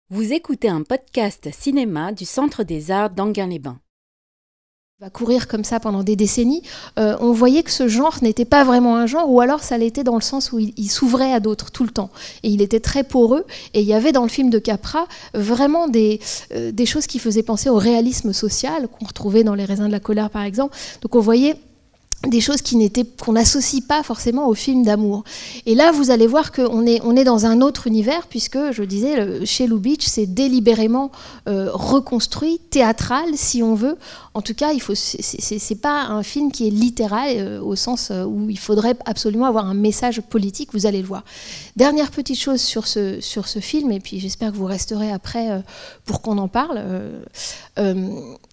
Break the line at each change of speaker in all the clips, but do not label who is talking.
Vous écoutez un podcast cinéma du Centre des Arts d'Enghien-les-Bains.
Va courir comme ça pendant des décennies, on voyait que ce genre n'était pas vraiment un genre, ou alors ça l'était dans le sens où il s'ouvrait à d'autres tout le temps. Et il était très poreux, et il y avait dans le film de Capra vraiment des choses qui faisaient penser au réalisme social, qu'on retrouvait dans Les raisins de la colère par exemple. Donc on voyait des choses qu'on n'associe pas forcément au film d'amour. Et là, vous allez voir qu'on est dans un autre univers, puisque, je disais, chez Lubitsch, c'est délibérément reconstruit, théâtral, si on veut. En tout cas, c'est pas un film qui est littéral, au sens où il faudrait absolument avoir un message politique, vous allez le voir. Dernière petite chose sur ce film, et puis j'espère que vous resterez après pour qu'on en parle.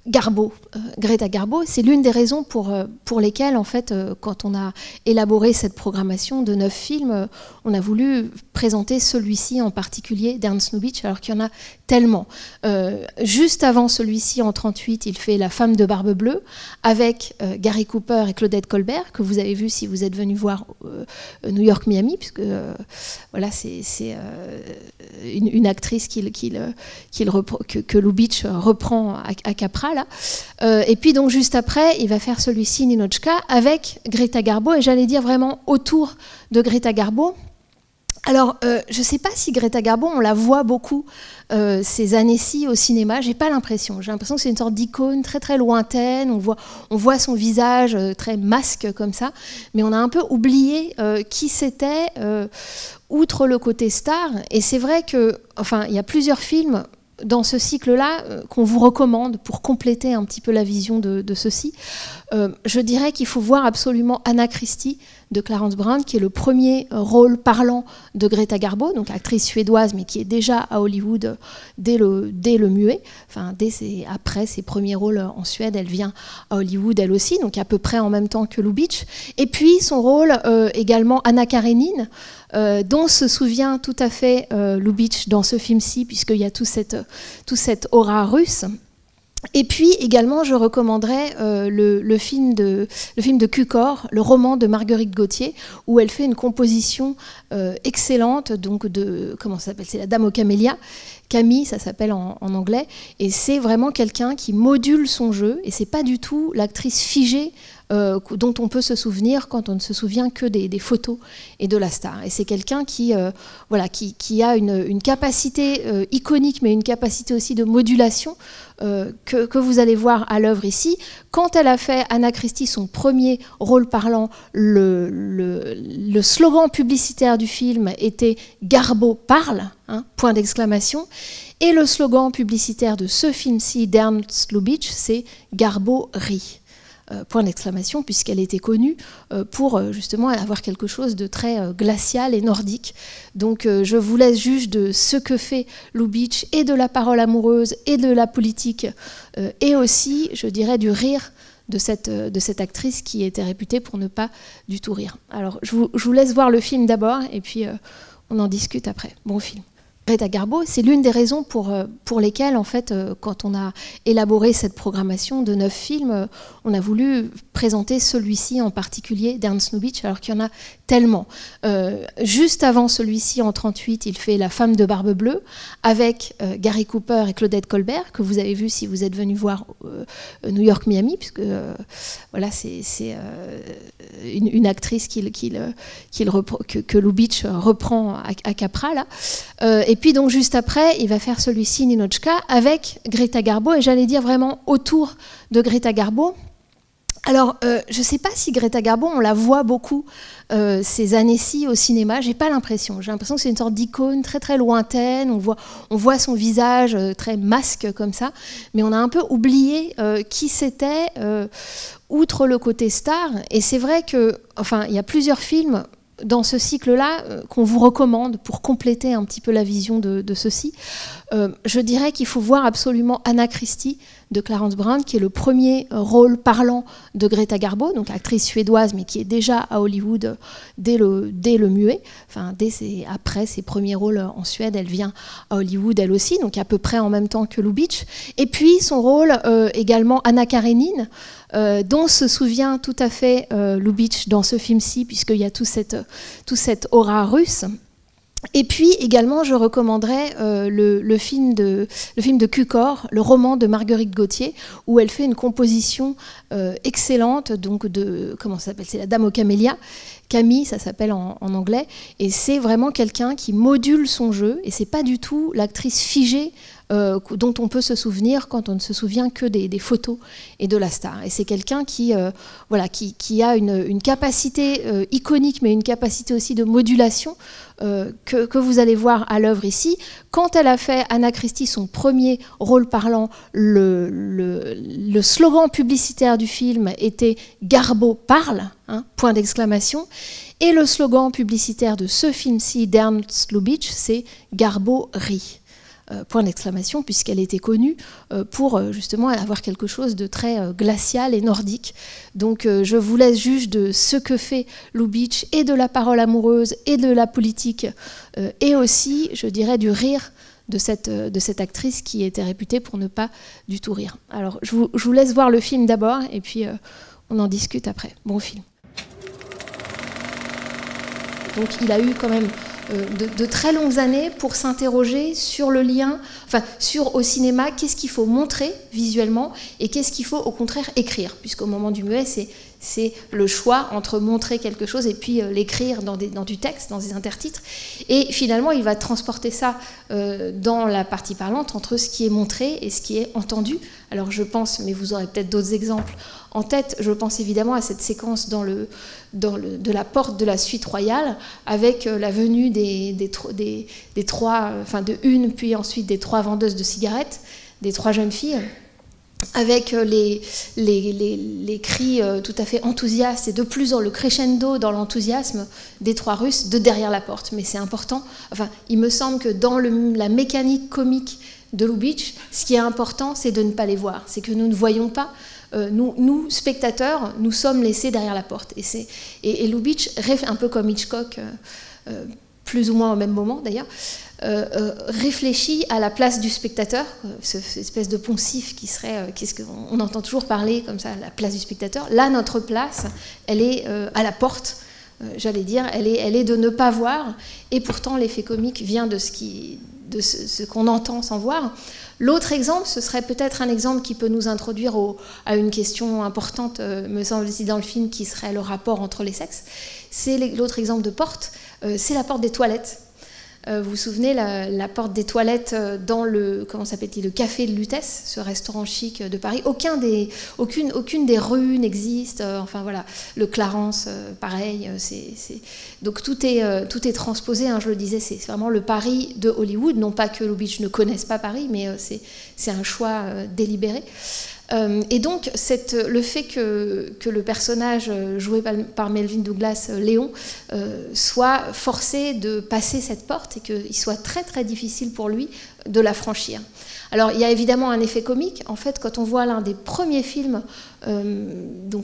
Garbo, Greta Garbo, c'est l'une des raisons pour lesquelles, en fait, quand on a élaboré cette programmation de 9 films, on a voulu présenter celui-ci en particulier d'Ernst Lubitsch, alors qu'il y en a tellement. Juste avant celui-ci, en 1938, il fait La femme de barbe bleue, avec Gary Cooper et Claudette Colbert, que vous avez vu si vous êtes venu voir New York, Miami, puisque voilà, c'est une actrice que Lubitsch reprend à Capra. Là. Et puis donc juste après, il va faire celui-ci, Ninotchka, avec Greta Garbo, et j'allais dire vraiment autour de Greta Garbo. Alors, je ne sais pas si Greta Garbo, on la voit beaucoup ces années-ci au cinéma, j'ai pas l'impression. J'ai l'impression que c'est une sorte d'icône très très lointaine, on voit son visage très masque comme ça, mais on a un peu oublié qui c'était, outre le côté star. Et c'est vrai que, enfin, il y a plusieurs films dans ce cycle-là, qu'on vous recommande pour compléter un petit peu la vision de ceci. Je dirais qu'il faut voir absolument Anna Christie de Clarence Brown, qui est le premier rôle parlant de Greta Garbo, donc actrice suédoise, mais qui est déjà à Hollywood dès le muet. Enfin, après ses premiers rôles en Suède, elle vient à Hollywood elle aussi, donc à peu près en même temps que Lubitsch. Et puis son rôle également Anna Karénine, dont se souvient tout à fait Lubitsch dans ce film-ci, puisqu'il y a tout cette aura russe. Et puis également, je recommanderais le film de Cukor, le roman de Marguerite Gauthier, où elle fait une composition excellente, donc comment ça s'appelle, c'est La Dame aux Camélias, Camille, ça s'appelle en anglais, et c'est vraiment quelqu'un qui module son jeu, et c'est pas du tout l'actrice figée dont on peut se souvenir quand on ne se souvient que des photos et de la star. Et c'est quelqu'un qui a une capacité iconique, mais une capacité aussi de modulation que vous allez voir à l'œuvre ici. Quand elle a fait Anna Christie son premier rôle parlant, le slogan publicitaire du film était « Garbo parle », point d'exclamation. Et le slogan publicitaire de ce film-ci d'Ernst Lubitsch, c'est « Garbo rit ». Point d'exclamation, puisqu'elle était connue pour justement avoir quelque chose de très glacial et nordique. Donc je vous laisse juge de ce que fait Lubitsch, et de la parole amoureuse, et de la politique, et aussi, je dirais, du rire de cette actrice qui était réputée pour ne pas du tout rire. Alors je vous laisse voir le film d'abord, et puis on en discute après. Bon film. Greta Garbo, c'est l'une des raisons pour lesquelles, en fait, quand on a élaboré cette programmation de 9 films, on a voulu présenter celui-ci en particulier d'Ernst Lubitsch, alors qu'il y en a tellement. Juste avant celui-ci, en 1938, il fait La femme de barbe bleue, avec Gary Cooper et Claudette Colbert, que vous avez vu si vous êtes venu voir New York, Miami, puisque voilà, c'est une actrice que Lubitsch reprend à Capra, là. Et puis donc juste après, il va faire celui-ci, Ninotchka, avec Greta Garbo, et j'allais dire vraiment autour de Greta Garbo. Alors, je ne sais pas si Greta Garbo, on la voit beaucoup ces années-ci au cinéma, j'ai pas l'impression. J'ai l'impression que c'est une sorte d'icône très très lointaine, on voit son visage très masque comme ça, mais on a un peu oublié qui c'était, outre le côté star. Et c'est vrai que, enfin, il y a plusieurs films dans ce cycle-là, qu'on vous recommande pour compléter un petit peu la vision de ceci. Je dirais qu'il faut voir absolument Anna Christie de Clarence Brown, qui est le premier rôle parlant de Greta Garbo, donc actrice suédoise, mais qui est déjà à Hollywood dès le muet. Enfin, après ses premiers rôles en Suède, elle vient à Hollywood elle aussi, donc à peu près en même temps que Lubitsch. Et puis son rôle également Anna Karénine, dont se souvient tout à fait Lubitsch dans ce film-ci, puisqu'il y a tout cette aura russe. Et puis également, je recommanderais le film de Cukor, le roman de Marguerite Gauthier, où elle fait une composition excellente, donc comment ça s'appelle, c'est La Dame aux Camélias, Camille, ça s'appelle en anglais, et c'est vraiment quelqu'un qui module son jeu, et c'est pas du tout l'actrice figée dont on peut se souvenir quand on ne se souvient que des photos et de la star. Et c'est quelqu'un qui a une capacité iconique, mais une capacité aussi de modulation que vous allez voir à l'œuvre ici. Quand elle a fait Anna Christie, son premier rôle parlant, le slogan publicitaire du film était « Garbo parle », point d'exclamation. Et le slogan publicitaire de ce film-ci, d'Ernst Lubitsch, c'est « Garbo rit ». Point d'exclamation, puisqu'elle était connue pour justement avoir quelque chose de très glacial et nordique. Donc je vous laisse juge de ce que fait Lubitsch, et de la parole amoureuse, et de la politique, et aussi, je dirais, du rire de cette actrice qui était réputée pour ne pas du tout rire. Alors je vous laisse voir le film d'abord, et puis on en discute après. Bon film. Donc il a eu quand même de très longues années pour s'interroger sur le lien, sur au cinéma, qu'est-ce qu'il faut montrer visuellement et qu'est-ce qu'il faut au contraire écrire, puisqu'au moment du muet, c'est le choix entre montrer quelque chose et puis l'écrire dans du texte, dans des intertitres. Et finalement, il va transporter ça dans la partie parlante entre ce qui est montré et ce qui est entendu. Alors je pense, mais vous aurez peut-être d'autres exemples en tête, je pense évidemment à cette séquence de la porte de la suite royale, avec la venue des trois, de une, puis ensuite des trois vendeuses de cigarettes, des trois jeunes filles, avec les cris tout à fait enthousiastes et de plus dans le crescendo dans l'enthousiasme des trois Russes de derrière la porte. Mais c'est important, il me semble que dans la mécanique comique de Lubitsch, ce qui est important, c'est de ne pas les voir, c'est que nous ne voyons pas. Nous, spectateurs, nous sommes laissés derrière la porte. Et Lubitsch, un peu comme Hitchcock, plus ou moins au même moment d'ailleurs, réfléchit à la place du spectateur, cette espèce de poncif qui serait, on entend toujours parler comme ça, la place du spectateur. Là, notre place, elle est à la porte, j'allais dire, elle est de ne pas voir, et pourtant l'effet comique vient de ce qu'on entend sans voir. L'autre exemple, ce serait peut-être un exemple qui peut nous introduire à une question importante, me semble-t-il, dans le film, qui serait le rapport entre les sexes. C'est l'autre exemple de porte, c'est la porte des toilettes. Vous vous souvenez, la porte des toilettes dans le café de Lutèce, ce restaurant chic de Paris. Aucune des rues n'existe. Le Clarence, pareil. Donc tout est transposé. Je le disais, c'est vraiment le Paris de Hollywood. Non pas que Lubitsch ne connaisse pas Paris, mais c'est un choix délibéré. Et donc, le fait que le personnage joué par Melvyn Douglas, Léon, soit forcé de passer cette porte et qu'il soit très très difficile pour lui de la franchir. Alors, il y a évidemment un effet comique. En fait, quand on voit l'un des premiers films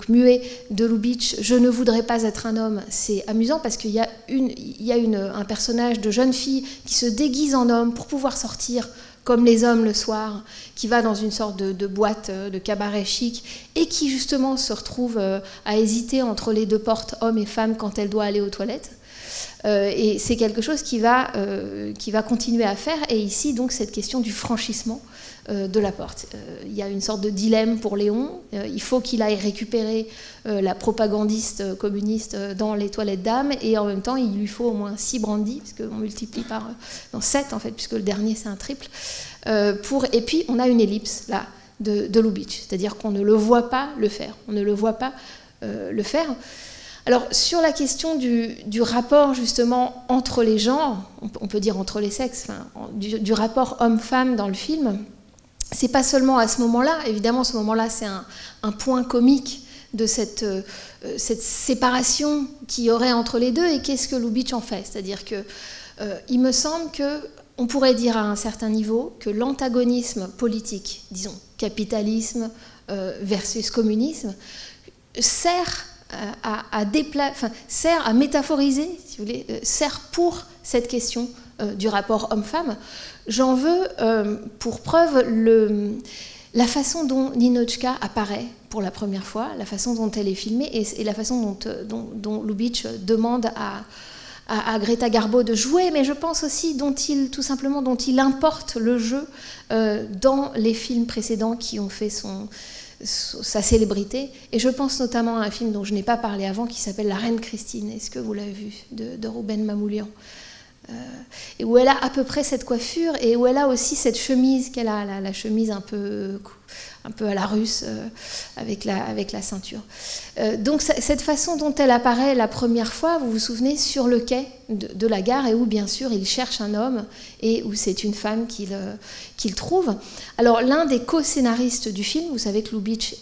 muets de Lubitsch, Je ne voudrais pas être un homme, c'est amusant parce qu'il y a un personnage de jeune fille qui se déguise en homme pour pouvoir sortir comme les hommes le soir, qui va dans une sorte de boîte, de cabaret chic, et qui justement se retrouve à hésiter entre les deux portes, hommes et femmes, quand elle doit aller aux toilettes. Et c'est quelque chose qui va continuer à faire. Et ici, donc, cette question du franchissement de la porte. Il y a une sorte de dilemme pour Léon. Il faut qu'il aille récupérer la propagandiste communiste dans les toilettes dames, et en même temps, il lui faut au moins 6 brandis, parce qu'on multiplie par 7, en fait, puisque le dernier, c'est un triple. Et puis, on a une ellipse, là, de Lubitsch. C'est-à-dire qu'on ne le voit pas le faire. On ne le voit pas le faire. Alors, sur la question du rapport, justement, entre les genres, on peut dire entre les sexes, du rapport homme-femme dans le film, c'est pas seulement à ce moment-là. Évidemment, ce moment-là, c'est un point comique de cette séparation qu'il y aurait entre les deux, et qu'est-ce que Lubitsch en fait. C'est-à-dire que il me semble qu'on pourrait dire à un certain niveau que l'antagonisme politique, disons, capitalisme versus communisme, sert à métaphoriser, si vous voulez, sert pour cette question du rapport homme-femme. J'en veux pour preuve la façon dont Ninotchka apparaît pour la première fois, la façon dont elle est filmée, et la façon dont Lubitsch demande à Greta Garbo de jouer, mais je pense aussi tout simplement dont il importe le jeu dans les films précédents qui ont fait sa célébrité. Et je pense notamment à un film dont je n'ai pas parlé avant qui s'appelle La Reine Christine. Est-ce que vous l'avez vu, de Rouben Mamoulian, et où elle a à peu près cette coiffure et où elle a aussi cette chemise qu'elle a, la chemise un peu à la russe avec la ceinture. Donc cette façon dont elle apparaît la première fois, vous vous souvenez, sur le quai de la gare, et où bien sûr il cherche un homme et où c'est une femme qu'il trouve. Alors l'un des co-scénaristes du film, vous savez que Lubitsch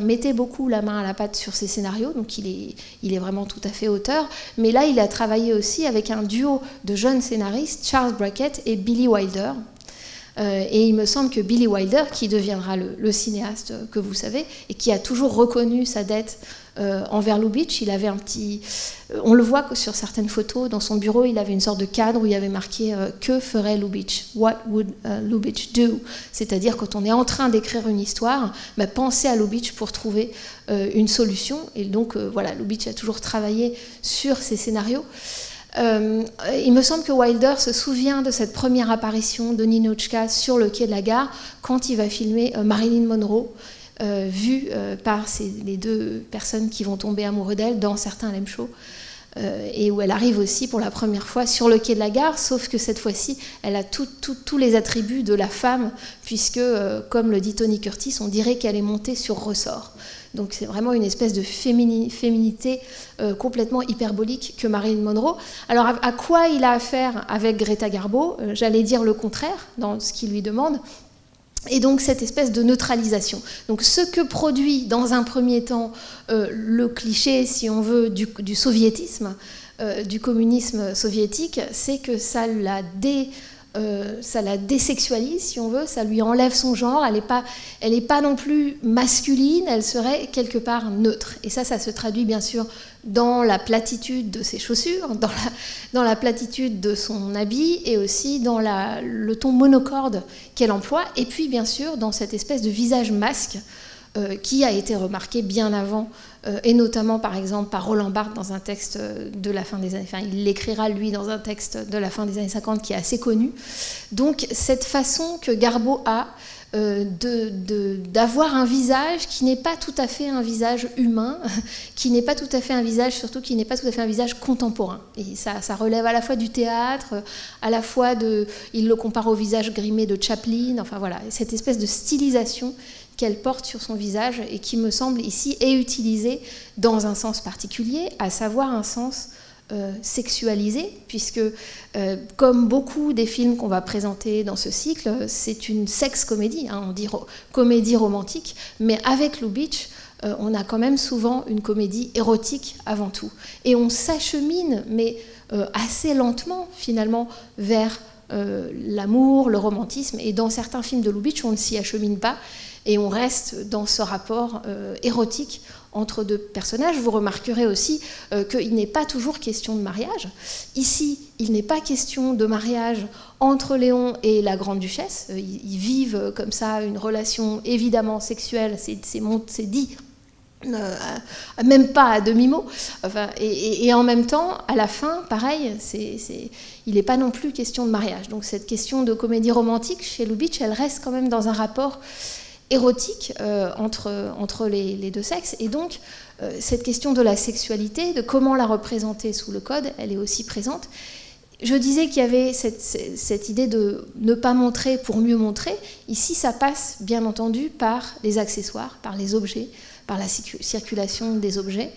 mettait beaucoup la main à la pâte sur ses scénarios, donc il est vraiment tout à fait auteur, mais là il a travaillé aussi avec un duo de jeunes scénaristes, Charles Brackett et Billy Wilder. Et il me semble que Billy Wilder, qui deviendra le cinéaste que vous savez, et qui a toujours reconnu sa dette envers Lubitsch, il avait on le voit sur certaines photos, dans son bureau, il avait une sorte de cadre où il y avait marqué « Que ferait Lubitsch ? What would Lubitsch do ?» C'est-à-dire, quand on est en train d'écrire une histoire, pensez à Lubitsch pour trouver une solution. Et donc, voilà, Lubitsch a toujours travaillé sur ces scénarios. Il me semble que Wilder se souvient de cette première apparition de Ninotchka sur le quai de la gare quand il va filmer Marilyn Monroe, vue par les deux personnes qui vont tomber amoureux d'elle dans certains Harlem Show, et où elle arrive aussi pour la première fois sur le quai de la gare, sauf que cette fois-ci, elle a tous les attributs de la femme, puisque, comme le dit Tony Curtis, on dirait qu'elle est montée sur ressort. Donc c'est vraiment une espèce de féminité complètement hyperbolique que Marilyn Monroe. Alors à quoi il a affaire avec Greta Garbo? J'allais dire le contraire dans ce qu'il lui demande. Et donc cette espèce de neutralisation. Donc ce que produit dans un premier temps le cliché, si on veut, du soviétisme, du communisme soviétique, c'est que ça la désexualise, si on veut, ça lui enlève son genre, elle n'est pas non plus masculine, elle serait quelque part neutre. Et ça se traduit bien sûr dans la platitude de ses chaussures, dans la platitude de son habit, et aussi dans le ton monocorde qu'elle emploie, et puis bien sûr dans cette espèce de visage masque qui a été remarqué bien avant, et notamment par exemple par Roland Barthes dans un texte de la fin des années, enfin il l'écrira lui dans un texte de la fin des années 50 qui est assez connu. Donc cette façon que Garbo a d'avoir un visage qui n'est pas tout à fait un visage humain, qui n'est pas tout à fait un visage, surtout qui n'est pas tout à fait un visage contemporain. Et ça relève à la fois du théâtre, à la fois il le compare au visage grimé de Chaplin, enfin voilà, cette espèce de stylisation qu'elle porte sur son visage et qui me semble ici est utilisée dans un sens particulier, à savoir un sens sexualisé, puisque comme beaucoup des films qu'on va présenter dans ce cycle, c'est une sex-comédie, hein, on dit comédie romantique, mais avec Lubitsch, on a quand même souvent une comédie érotique avant tout. Et on s'achemine, mais assez lentement finalement, vers l'amour, le romantisme, et dans certains films de Lubitsch, on ne s'y achemine pas, et on reste dans ce rapport érotique entre deux personnages. Vous remarquerez aussi qu'il n'est pas toujours question de mariage. Ici, il n'est pas question de mariage entre Léon et la grande-duchesse. Ils vivent comme ça une relation évidemment sexuelle, c'est dit, même pas à demi-mot. Enfin, et en même temps, à la fin, pareil, il n'est pas non plus question de mariage. Donc cette question de comédie romantique, chez Lubitsch, elle reste quand même dans un rapport érotique entre les deux sexes. Et donc, cette question de la sexualité, de comment la représenter sous le code, elle est aussi présente. Je disais qu'il y avait cette idée de ne pas montrer pour mieux montrer. Ici, ça passe, bien entendu, par les accessoires, par les objets, par la circulation des objets.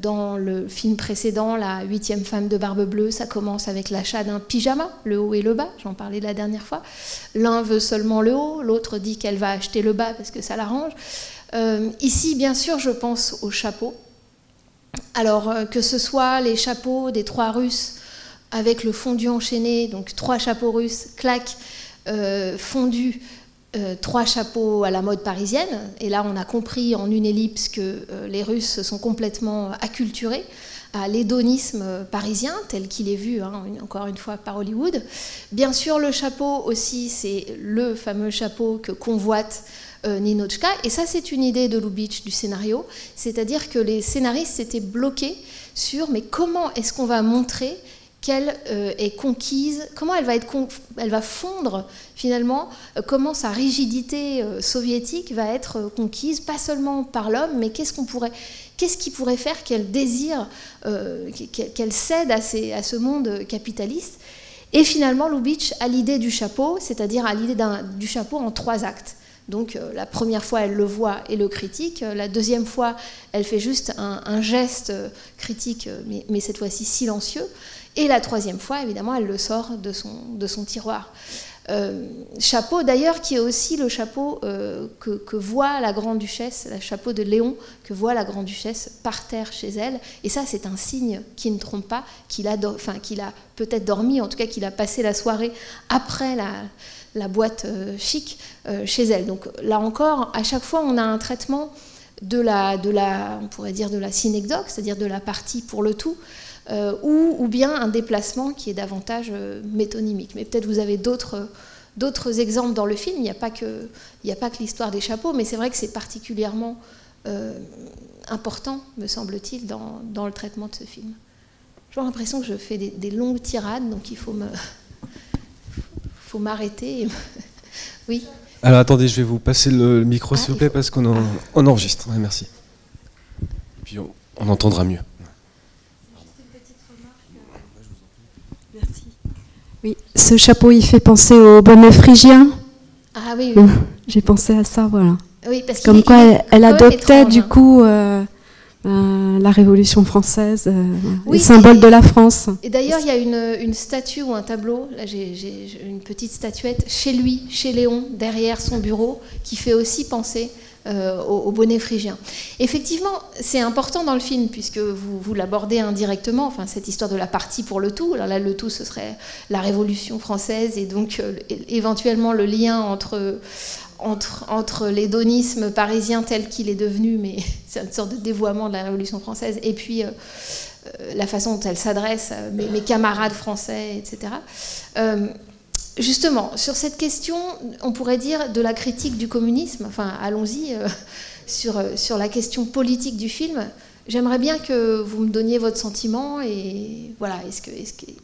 Dans le film précédent, La 8e femme de barbe bleue, ça commence avec l'achat d'un pyjama, le haut et le bas, j'en parlais la dernière fois. L'un veut seulement le haut, l'autre dit qu'elle va acheter le bas parce que ça l'arrange. Ici, bien sûr, je pense aux chapeaux. Alors, que ce soit les chapeaux des 3 Russes avec le fondu enchaîné, donc 3 chapeaux russes, clac, fondus, 3 chapeaux à la mode parisienne, et là on a compris en une ellipse que les Russes sont complètement acculturés à l'hédonisme parisien, tel qu'il est vu, hein, encore une fois, par Hollywood. Bien sûr, le chapeau aussi, c'est le fameux chapeau que convoite Ninotchka. Et ça, c'est une idée de Lubitsch du scénario, c'est-à-dire que les scénaristes s'étaient bloqués sur mais comment est-ce qu'on va montrer qu'elle est conquise, comment elle va fondre finalement, comment sa rigidité soviétique va être conquise, pas seulement par l'homme, mais qu'est-ce qui pourrait faire qu'elle désire, qu'elle cède à ce monde capitaliste. Et finalement, Lubitsch a l'idée du chapeau, c'est-à-dire a l'idée du chapeau en 3 actes. Donc la première fois, elle le voit et le critique. La deuxième fois, elle fait juste un geste critique, mais cette fois-ci silencieux. Et la troisième fois, évidemment, elle le sort de son tiroir. Chapeau, d'ailleurs, qui est aussi le chapeau que voit la grande-duchesse, le chapeau de Léon, que voit la grande-duchesse par terre chez elle. Et ça, c'est un signe qui ne trompe pas, qu'il a peut-être dormi, en tout cas qu'il a passé la soirée après la boîte chic chez elle. Donc là encore, à chaque fois, on a un traitement on pourrait dire de la synecdoque, c'est-à-dire de la partie pour le tout, ou bien un déplacement qui est davantage métonymique. Mais peut-être vous avez d'autres exemples dans le film. Il n'y a pas que l'histoire des chapeaux, mais c'est vrai que c'est particulièrement important, me semble-t-il, dans le traitement de ce film. J'ai l'impression que je fais des longues tirades, donc il faut m'arrêter. Oui.
Alors attendez, je vais vous passer le micro s'il vous plaît, parce qu'on enregistre. Ouais, merci. Et puis on entendra mieux.
Merci. Oui, ce chapeau, il fait penser au bonnet phrygien.
Ah oui, oui.
J'ai pensé à ça, voilà.
Oui, parce
comme quoi elle adoptait du coup la Révolution française, les symboles de la France.
Et d'ailleurs, il y a une statue ou un tableau, là j'ai une petite statuette, chez lui, chez Léon, derrière son bureau, qui fait aussi penser au bonnet phrygien. Effectivement, c'est important dans le film, puisque vous l'abordez indirectement, enfin, cette histoire de la partie pour le tout. Alors là, le tout, ce serait la Révolution française, et donc éventuellement le lien entre l'hédonisme parisien tel qu'il est devenu, mais c'est une sorte de dévoiement de la Révolution française, et puis la façon dont elle s'adresse à mes camarades français, etc. Justement, sur cette question, on pourrait dire de la critique du communisme, enfin allons-y, sur la question politique du film. J'aimerais bien que vous me donniez votre sentiment, et voilà,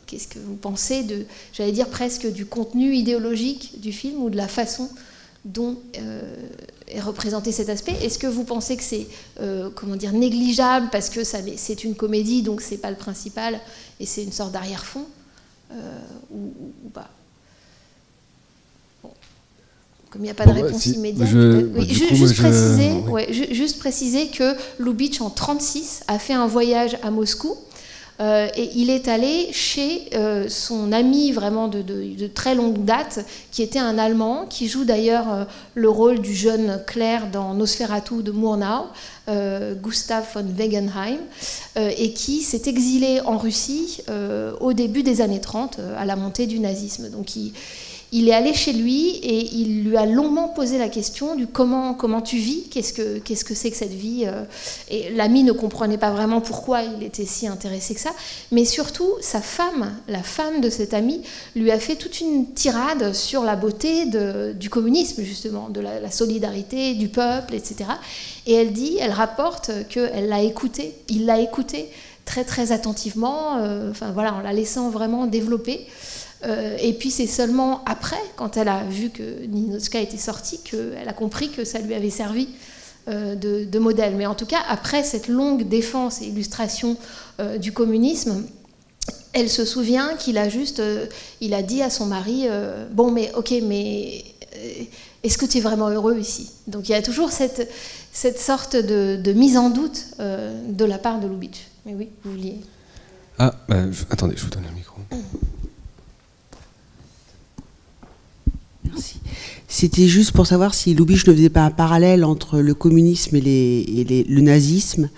qu'est-ce que vous pensez j'allais dire presque du contenu idéologique du film, ou de la façon dont est représenté cet aspect. Est-ce que vous pensez que c'est négligeable parce que c'est une comédie, donc c'est pas le principal et c'est une sorte d'arrière-fond, ou pas? Bon. Comme il n'y a pas de réponse immédiate, juste préciser que Lubitsch en 1936 a fait un voyage à Moscou. Et il est allé chez son ami vraiment de très longue date, qui était un Allemand, qui joue d'ailleurs le rôle du jeune clerc dans Nosferatu de Murnau, Gustav von Wegenheim, et qui s'est exilé en Russie au début des années 30, à la montée du nazisme. Donc il est allé chez lui et il lui a longuement posé la question du comment tu vis, qu'est-ce que c'est que cette vie, et l'ami ne comprenait pas vraiment pourquoi il était si intéressé que ça, mais surtout sa femme, la femme de cet ami, lui a fait toute une tirade sur la beauté du communisme, justement, de la solidarité du peuple, etc. Et elle rapporte qu'il l'a écouté très très attentivement, en la laissant vraiment développer. Et puis c'est seulement après, quand elle a vu que Ninotchka était sortie, qu'elle a compris que ça lui avait servi de modèle. Mais en tout cas, après cette longue défense et illustration du communisme, elle se souvient qu'il a dit à son mari bon, mais ok, mais est-ce que tu es vraiment heureux ici? Donc il y a toujours cette sorte de mise en doute de la part de Lubitsch. Mais oui, vous vouliez.
Attendez, je vous donne le micro.
Merci. C'était juste pour savoir si Lubitsch ne faisait pas un parallèle entre le communisme et le nazisme.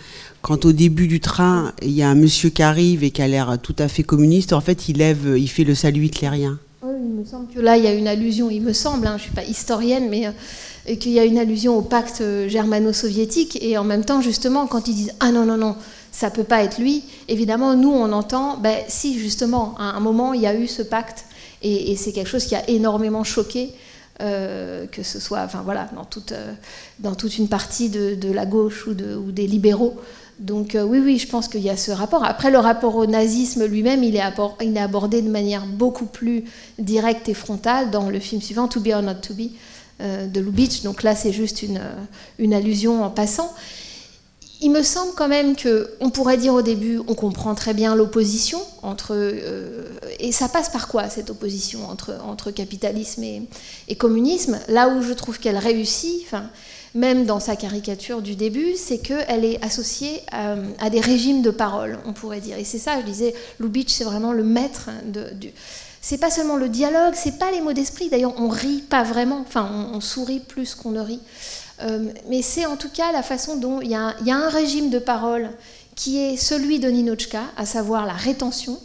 Quand au début du train, il y a un monsieur qui arrive et qui a l'air tout à fait communiste, en fait, il fait le salut hitlérien.
Oui, il me semble que là, il y a une allusion, il me semble, je ne suis pas historienne, mais qu'il y a une allusion au pacte germano-soviétique, et en même temps, justement, quand ils disent « Ah non, ça peut pas être lui. Évidemment, nous, on entend, si justement, à un moment, il y a eu ce pacte, et c'est quelque chose qui a énormément choqué, que ce soit, dans toute une partie de la gauche ou des libéraux. Donc oui, je pense qu'il y a ce rapport. Après, le rapport au nazisme lui-même, il est abordé de manière beaucoup plus directe et frontale dans le film suivant, To Be or Not to Be, de Lubitsch. Donc là, c'est juste une allusion en passant. Il me semble quand même qu'on pourrait dire au début, on comprend très bien l'opposition entre... et ça passe par quoi, cette opposition entre capitalisme et communisme? Là où je trouve qu'elle réussit, même dans sa caricature du début, c'est qu'elle est associée à des régimes de parole, on pourrait dire. Et c'est ça, je disais, Lubitsch, c'est vraiment le maître du... C'est pas seulement le dialogue, c'est pas les mots d'esprit. D'ailleurs, on rit pas vraiment, on sourit plus qu'on ne rit. Mais c'est en tout cas la façon dont il y a un régime de parole qui est celui de Ninotchka, à savoir la rétention,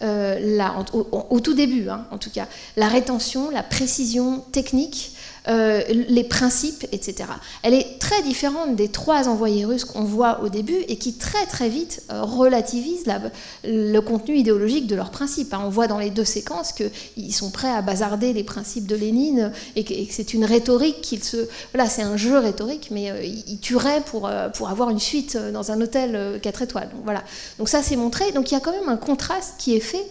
au tout début, en tout cas, la rétention, la précision technique, les principes, etc. Elle est très différente des 3 envoyés russes qu'on voit au début et qui très très vite relativisent le contenu idéologique de leurs principes. On voit dans les 2 séquences qu'ils sont prêts à bazarder les principes de Lénine et que c'est une rhétorique Voilà, c'est un jeu rhétorique, mais ils tueraient pour avoir une suite dans un hôtel 4 étoiles. Donc, voilà. Donc ça, c'est montré. Donc il y a quand même un contraste qui est fait.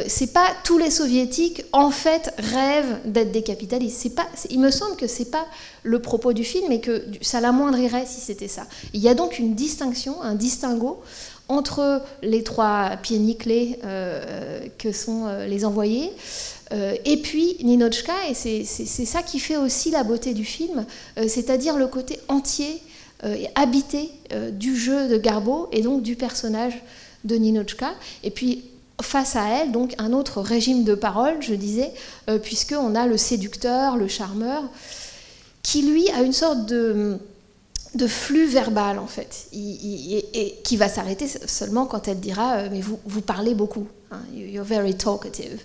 C'est pas tous les soviétiques en fait rêvent d'être des capitalistes. Il me semble que c'est pas le propos du film et que ça l'amoindrirait si c'était ça. Il y a donc une distinction, un distinguo entre les 3 pieds nickelés que sont les envoyés et puis Ninotchka, et c'est ça qui fait aussi la beauté du film, c'est-à-dire le côté entier et habité du jeu de Garbo et donc du personnage de Ninotchka. Et puis face à elle, donc, un autre régime de parole, je disais, puisqu'on a le séducteur, le charmeur, qui, lui, a une sorte de flux verbal, en fait, et qui va s'arrêter seulement quand elle dira « mais vous parlez beaucoup, you're very talkative »,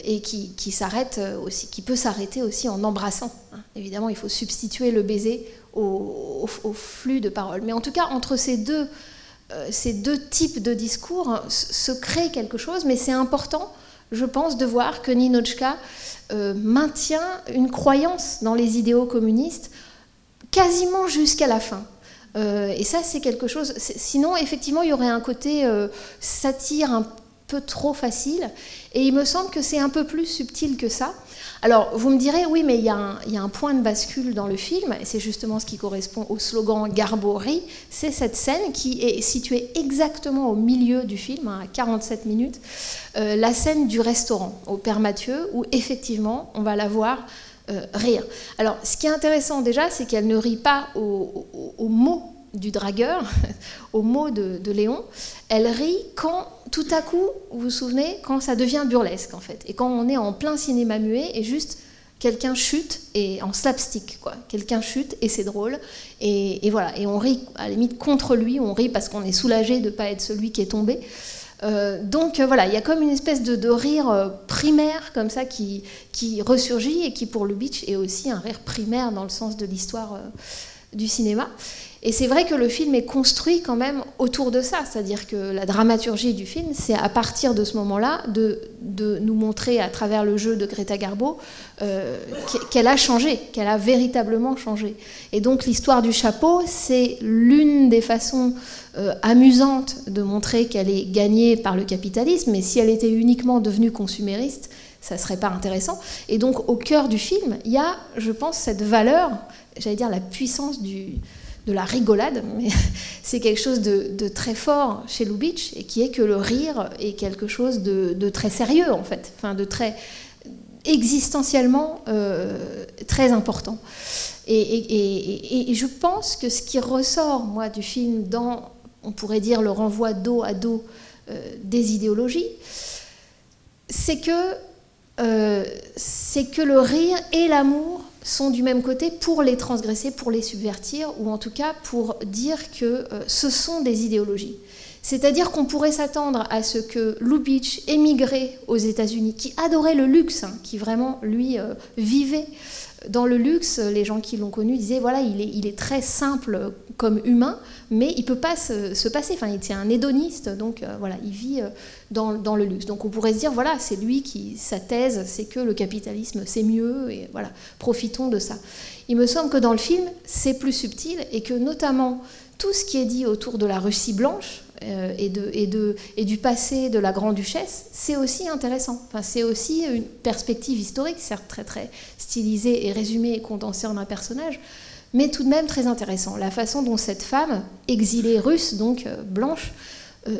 et qui s'arrête aussi, qui peut s'arrêter aussi en embrassant. Évidemment, il faut substituer le baiser au flux de parole. Mais en tout cas, entre ces deux types de discours se crée quelque chose, mais c'est important, je pense, de voir que Ninotchka maintient une croyance dans les idéaux communistes quasiment jusqu'à la fin. Et ça, c'est quelque chose... Sinon, effectivement, il y aurait un côté satire un peu trop facile, et il me semble que c'est un peu plus subtil que ça. Alors, vous me direz, oui, mais il y a un point de bascule dans le film, et c'est justement ce qui correspond au slogan Garbo rit, c'est cette scène qui est située exactement au milieu du film, à 47 minutes, la scène du restaurant, au Père Mathieu, où effectivement, on va la voir rire. Alors, ce qui est intéressant déjà, c'est qu'elle ne rit pas aux mots du dragueur, aux mots de Léon. Elle rit quand, tout à coup, vous vous souvenez, quand ça devient burlesque, en fait. Et quand on est en plein cinéma muet et juste quelqu'un chute, et en slapstick, quoi. Quelqu'un chute et c'est drôle. Et voilà. Et on rit, à la limite, contre lui. On rit parce qu'on est soulagé de ne pas être celui qui est tombé. Donc voilà, il y a comme une espèce de rire primaire comme ça qui ressurgit et qui, pour Lubitsch, est aussi un rire primaire dans le sens de l'histoire du cinéma. Et c'est vrai que le film est construit quand même autour de ça, c'est-à-dire que la dramaturgie du film, c'est à partir de ce moment-là de nous montrer à travers le jeu de Greta Garbo qu'elle a changé, qu'elle a véritablement changé. Et donc l'histoire du chapeau, c'est l'une des façons amusantes de montrer qu'elle est gagnée par le capitalisme, mais si elle était uniquement devenue consumériste, ça ne serait pas intéressant. Et donc au cœur du film, il y a, je pense, cette valeur, j'allais dire la puissance de la rigolade, mais c'est quelque chose de très fort chez Lubitsch, et qui est que le rire est quelque chose de très sérieux, en fait, enfin de très existentiellement très important. Et je pense que ce qui ressort, moi, du film dans, on pourrait dire, le renvoi dos à dos des idéologies, c'est que le rire et l'amour sont du même côté pour les transgresser, pour les subvertir, ou en tout cas pour dire que ce sont des idéologies. C'est-à-dire qu'on pourrait s'attendre à ce que Lubitsch, émigré aux États-Unis, qui adorait le luxe, qui vraiment, lui, vivait dans le luxe, les gens qui l'ont connu disaient, voilà, il est très simple comme humain, mais il ne peut pas se passer. Enfin, c'est un hédoniste, donc voilà, il vit dans le luxe. Donc on pourrait se dire, voilà, c'est lui qui, sa thèse, c'est que le capitalisme, c'est mieux, et voilà, profitons de ça. Il me semble que dans le film, c'est plus subtil, et que notamment, tout ce qui est dit autour de la Russie blanche, et du passé de la Grande-Duchesse, c'est aussi intéressant. Enfin, c'est aussi une perspective historique, certes très très stylisée et résumée et condensée en un personnage, mais tout de même très intéressant. La façon dont cette femme, exilée russe, donc blanche,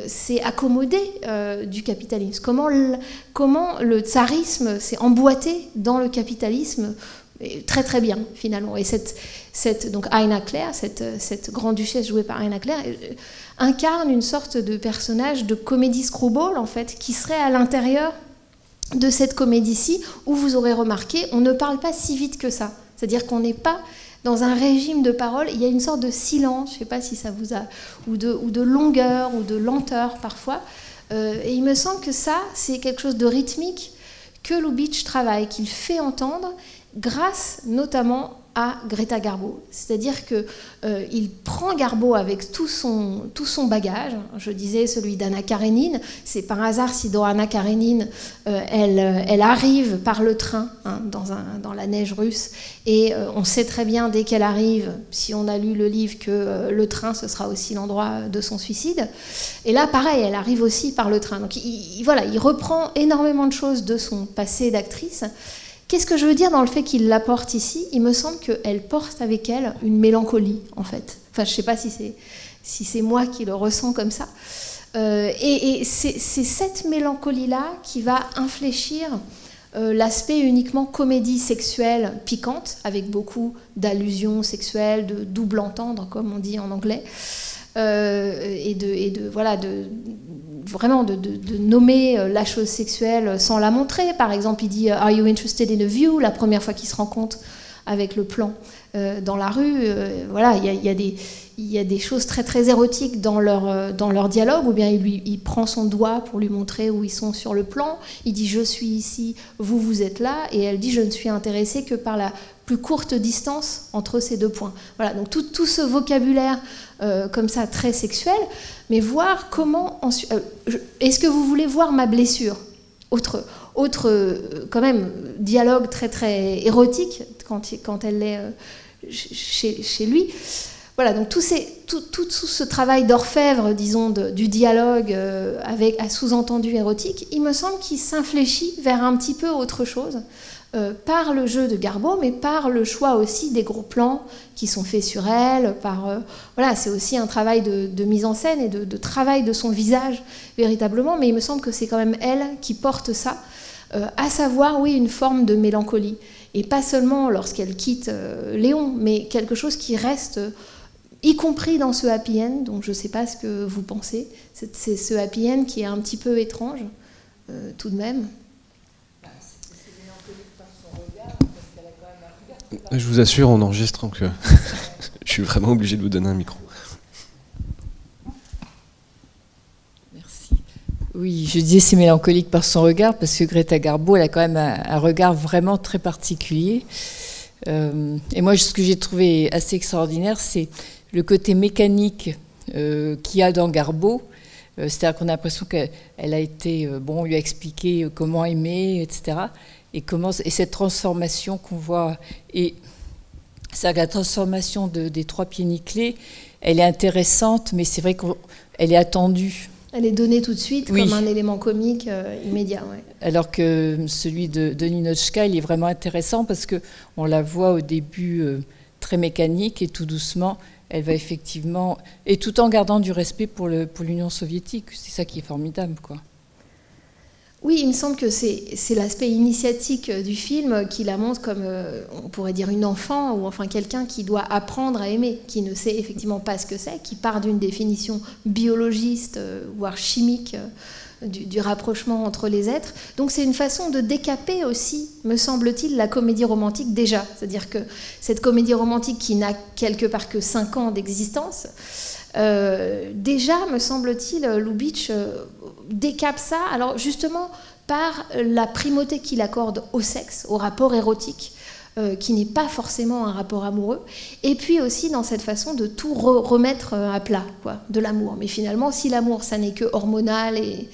s'est accommodée du capitalisme. Comment le tsarisme s'est emboîté dans le capitalisme très très bien finalement. Et donc Aina Claire, cette grande-duchesse jouée par Aina Claire, incarne une sorte de personnage de comédie screwball en fait, qui serait à l'intérieur de cette comédie-ci, où vous aurez remarqué, on ne parle pas si vite que ça. C'est-à-dire qu'on n'est pas dans un régime de parole, il y a une sorte de silence, je ne sais pas si ça vous a, ou de longueur, ou de lenteur parfois. Et il me semble que ça, c'est quelque chose de rythmique que Lubitsch travaille, qu'il fait entendre, grâce notamment à Greta Garbo. C'est-à-dire qu'il prend Garbo avec tout son bagage. Je disais celui d'Anna Karénine. C'est par hasard si dans Anna Karénine, elle arrive par le train dans la neige russe. Et on sait très bien dès qu'elle arrive, si on a lu le livre, que le train, ce sera aussi l'endroit de son suicide. Et là, pareil, elle arrive aussi par le train. Donc voilà, il reprend énormément de choses de son passé d'actrice. Qu'est-ce que je veux dire dans le fait qu'il la porte ici? Il me semble qu'elle porte avec elle une mélancolie, en fait. Enfin, je ne sais pas si c'est moi qui le ressens comme ça. Et c'est cette mélancolie-là qui va infléchir l'aspect uniquement comédie sexuelle piquante, avec beaucoup d'allusions sexuelles, de double entendre, comme on dit en anglais, vraiment de nommer la chose sexuelle sans la montrer. Par exemple, il dit « Are you interested in a view ?» la première fois qu'il se rencontre avec le plan dans la rue. Voilà, il y a des choses très très érotiques dans leur dialogue, ou bien il prend son doigt pour lui montrer où ils sont sur le plan. Il dit « Je suis ici, vous êtes là », et elle dit « Je ne suis intéressée que par la plus courte distance entre ces deux points ». Voilà, donc tout ce vocabulaire comme ça très sexuel, mais voir comment... Est-ce que vous voulez voir ma blessure? Autre quand même dialogue très très érotique quand elle est chez lui. Voilà, donc tout ce travail d'orfèvre, disons, du dialogue avec un sous-entendu érotique, il me semble qu'il s'infléchit vers un petit peu autre chose, par le jeu de Garbo, mais par le choix aussi des gros plans qui sont faits sur elle, voilà, c'est aussi un travail de mise en scène et de travail de son visage, véritablement, mais il me semble que c'est quand même elle qui porte ça, à savoir, oui, une forme de mélancolie, et pas seulement lorsqu'elle quitte Léon, mais quelque chose qui reste... y compris dans ce happy end, donc je ne sais pas ce que vous pensez, c'est ce happy end qui est un petit peu étrange, tout de même.
Je vous assure, on enregistre, donc je suis vraiment obligé de vous donner un micro.
Merci. Oui, je disais c'est mélancolique par son regard, parce que Greta Garbo, elle a quand même un regard vraiment très particulier. Et moi, ce que j'ai trouvé assez extraordinaire, c'est le côté mécanique qu'il y a dans Garbo. C'est-à-dire qu'on a l'impression qu'elle a été... on lui a expliqué comment aimer, etc. Et cette transformation qu'on voit... C'est-à-dire que la transformation des trois pieds nickelés, elle est intéressante, mais c'est vrai qu'elle est attendue.
Elle est donnée tout de suite, oui, comme un élément comique immédiat. Ouais.
Alors que celui de Ninotchka, il est vraiment intéressant parce qu'on la voit au début très mécanique et tout doucement... Elle va effectivement... Et tout en gardant du respect pour l'Union soviétique. C'est ça qui est formidable, quoi.
Oui, il me semble que c'est l'aspect initiatique du film qui la montre comme, on pourrait dire, une enfant, ou enfin quelqu'un qui doit apprendre à aimer, qui ne sait effectivement pas ce que c'est, qui part d'une définition biologiste, voire chimique, du rapprochement entre les êtres. Donc c'est une façon de décaper aussi, me semble-t-il, la comédie romantique déjà. C'est-à-dire que cette comédie romantique qui n'a quelque part que 5 ans d'existence, Déjà, me semble-t-il, Lubitsch décape ça, alors justement par la primauté qu'il accorde au sexe, au rapport érotique, qui n'est pas forcément un rapport amoureux, et puis aussi dans cette façon de tout remettre à plat, quoi, de l'amour. Mais finalement, si l'amour, ça n'est que hormonal et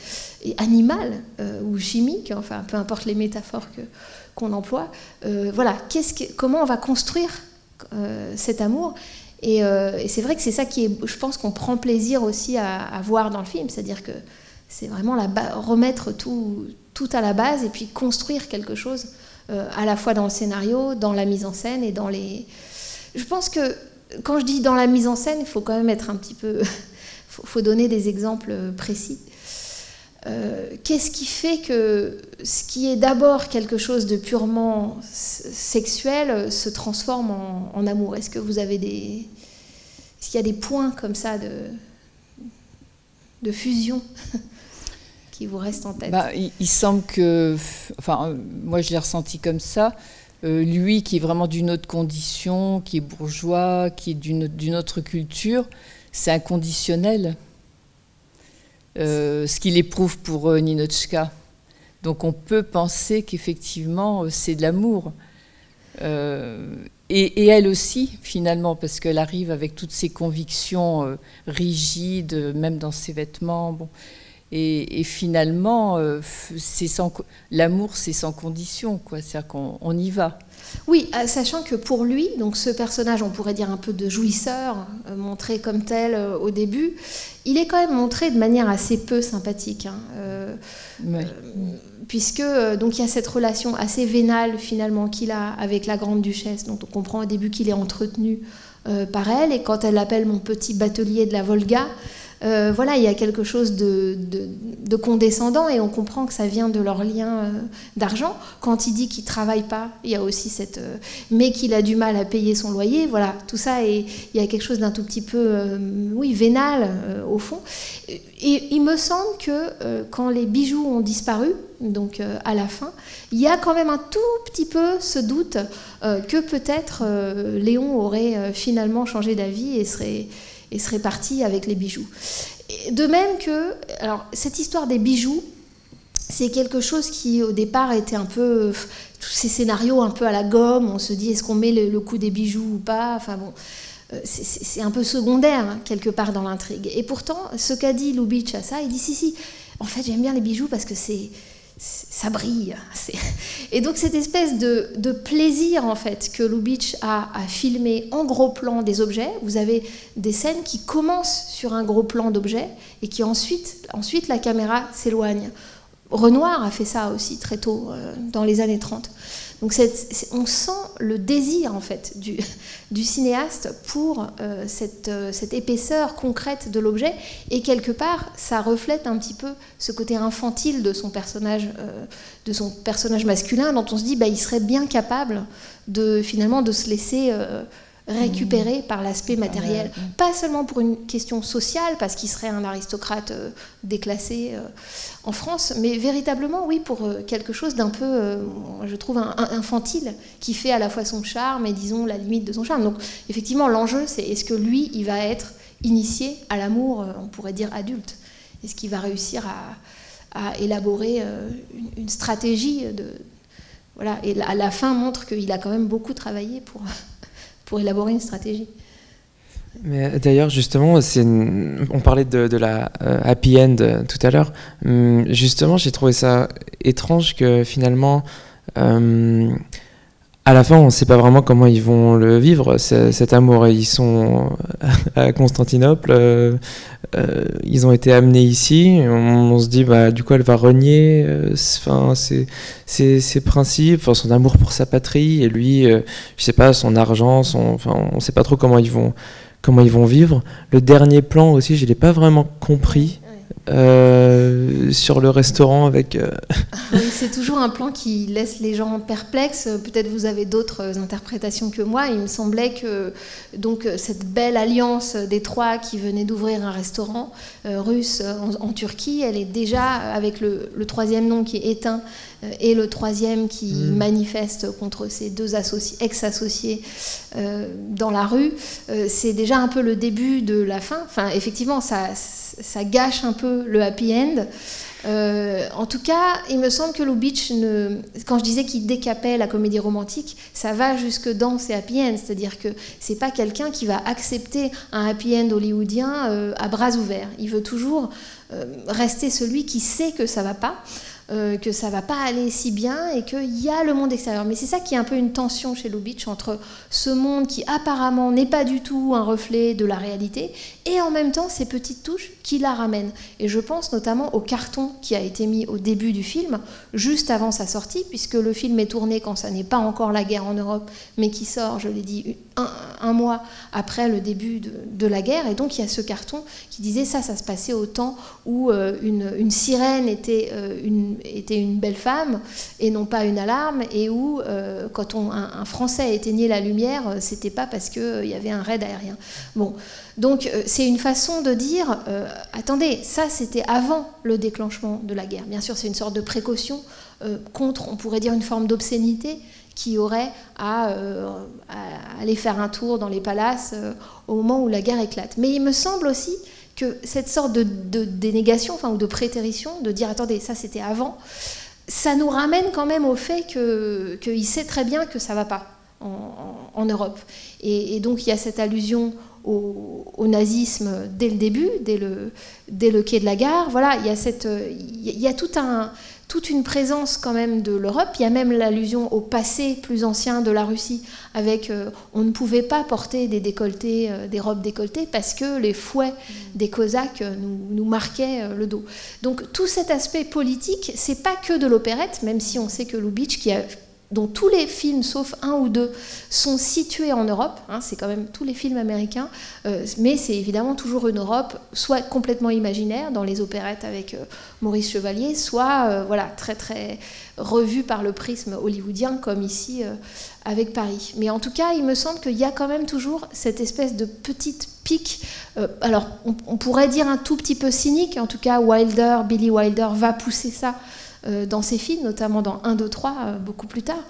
animal, ou chimique, enfin, peu importe les métaphores qu'on emploie, voilà, comment on va construire cet amour. Et c'est vrai que c'est ça qui est, je pense qu'on prend plaisir aussi à voir dans le film, c'est-à-dire que c'est vraiment remettre tout à la base et puis construire quelque chose à la fois dans le scénario, dans la mise en scène et dans les... Je pense que quand je dis dans la mise en scène, il faut quand même être un petit peu... faut donner des exemples précis. Qu'est-ce qui fait que ce qui est d'abord quelque chose de purement sexuel se transforme en amour? Est-ce que vous avez est-ce qu'il y a des points comme ça de fusion qui vous restent en tête?
Il semble que, enfin, moi je l'ai ressenti comme ça, lui qui est vraiment d'une autre condition, qui est bourgeois, qui est d'une autre culture, c'est inconditionnel. Ce qu'il éprouve pour Ninotchka. Donc on peut penser qu'effectivement c'est de l'amour. Et elle aussi, finalement, parce qu'elle arrive avec toutes ses convictions rigides, même dans ses vêtements. Bon. Et finalement, l'amour, c'est sans condition, quoi. C'est-à-dire qu'on y va.
Oui, sachant que pour lui, donc ce personnage, on pourrait dire un peu de jouisseur, montré comme tel au début, il est quand même montré de manière assez peu sympathique, hein,
ouais.
Puisque donc il y a cette relation assez vénale finalement qu'il a avec la grande duchesse, dont on comprend au début qu'il est entretenu par elle, et quand elle l'appelle mon petit batelier de la Volga. Voilà, il y a quelque chose de condescendant et on comprend que ça vient de leur lien d'argent. Quand il dit qu'il ne travaille pas, il y a aussi mais qu'il a du mal à payer son loyer. Voilà, tout ça, il y a quelque chose d'un tout petit peu, vénal au fond. Et il me semble que quand les bijoux ont disparu, donc à la fin, il y a quand même un tout petit peu ce doute que peut-être Léon aurait finalement changé d'avis et serait parti avec les bijoux. Et de même que, alors cette histoire des bijoux, c'est quelque chose qui au départ était un peu, tous ces scénarios un peu à la gomme, on se dit est-ce qu'on met le coup des bijoux ou pas, enfin bon, c'est un peu secondaire hein, quelque part dans l'intrigue. Et pourtant, ce qu'a dit Lubitsch à ça, il dit si, en fait j'aime bien les bijoux parce que ça brille. Et donc cette espèce de plaisir en fait que Lubitsch a à filmer en gros plan des objets. Vous avez des scènes qui commencent sur un gros plan d'objets et qui ensuite la caméra s'éloigne. Renoir a fait ça aussi très tôt, dans les années 30. Donc on sent le désir en fait du cinéaste pour cette épaisseur concrète de l'objet, et quelque part ça reflète un petit peu ce côté infantile de son personnage masculin, dont on se dit il serait bien capable finalement de se laisser récupéré par l'aspect matériel. Pas seulement pour une question sociale, parce qu'il serait un aristocrate déclassé en France, mais véritablement, oui, pour quelque chose d'un peu, je trouve, infantile, qui fait à la fois son charme et, disons, la limite de son charme. Donc, effectivement, l'enjeu, c'est est-ce que lui, il va être initié à l'amour, on pourrait dire adulte? Est-ce qu'il va réussir à élaborer une stratégie voilà, et à la fin montre qu'il a quand même beaucoup travaillé pour élaborer une stratégie.
Mais d'ailleurs, justement, on parlait de la happy end tout à l'heure. Justement, j'ai trouvé ça étrange que finalement, à la fin, on ne sait pas vraiment comment ils vont le vivre, cet amour. Ils sont à Constantinople, ils ont été amenés ici. On se dit, du coup, elle va renier ses principes, son amour pour sa patrie, et lui, je ne sais pas, son argent, on ne sait pas trop comment ils vont vivre. Le dernier plan aussi, je ne l'ai pas vraiment compris. Sur le restaurant avec...
Oui, c'est toujours un plan qui laisse les gens perplexes. Peut-être vous avez d'autres interprétations que moi. Il me semblait que donc, cette belle alliance des trois qui venaient d'ouvrir un restaurant russe en Turquie, elle est déjà, avec le troisième nom qui est éteint, et le troisième qui manifeste contre ses deux ex-associés dans la rue, c'est déjà un peu le début de la fin. Enfin, effectivement, ça gâche un peu le happy end. En tout cas, il me semble que Lubitsch, quand je disais qu'il décapait la comédie romantique, ça va jusque dans ses happy ends, c'est-à-dire que c'est pas quelqu'un qui va accepter un happy end hollywoodien à bras ouverts. Il veut toujours rester celui qui sait que ça va pas aller si bien et qu'il y a le monde extérieur. Mais c'est ça qui est un peu une tension chez Lubitsch entre ce monde qui apparemment n'est pas du tout un reflet de la réalité et en même temps ces petites touches qui la ramènent. Et je pense notamment au carton qui a été mis au début du film, juste avant sa sortie, puisque le film est tourné quand ça n'est pas encore la guerre en Europe, mais qui sort, je l'ai dit, un mois après le début de la guerre. Et donc il y a ce carton qui disait ça se passait au temps où une sirène était une belle femme et non pas une alarme, et où quand un Français éteignait la lumière, c'était pas parce qu'il y avait un raid aérien. Bon, donc c'est une façon de dire attendez, ça c'était avant le déclenchement de la guerre. Bien sûr, c'est une sorte de précaution contre, on pourrait dire, une forme d'obscénité qui aurait à aller faire un tour dans les palaces au moment où la guerre éclate. Mais il me semble aussi que cette sorte de dénégation, enfin, ou de prétérition, de dire attendez, ça c'était avant, ça nous ramène quand même au fait qu'il sait très bien que ça ne va pas en Europe. Et donc il y a cette allusion au nazisme dès le début, dès le quai de la gare. Voilà, il y a toute une présence quand même de l'Europe. Il y a même l'allusion au passé plus ancien de la Russie, avec on ne pouvait pas porter des robes décolletées parce que les fouets des Cosaques nous marquaient le dos. Donc tout cet aspect politique, c'est pas que de l'opérette, même si on sait que Lubitsch, dont tous les films, sauf un ou deux, sont situés en Europe. C'est quand même tous les films américains, mais c'est évidemment toujours une Europe, soit complètement imaginaire, dans les opérettes avec Maurice Chevalier, soit très très revue par le prisme hollywoodien, comme ici avec Paris. Mais en tout cas, il me semble qu'il y a quand même toujours cette espèce de petite pique. Alors, on pourrait dire un tout petit peu cynique, en tout cas, Billy Wilder va pousser ça dans ses films, notamment dans 1, 2, 3, beaucoup plus tard.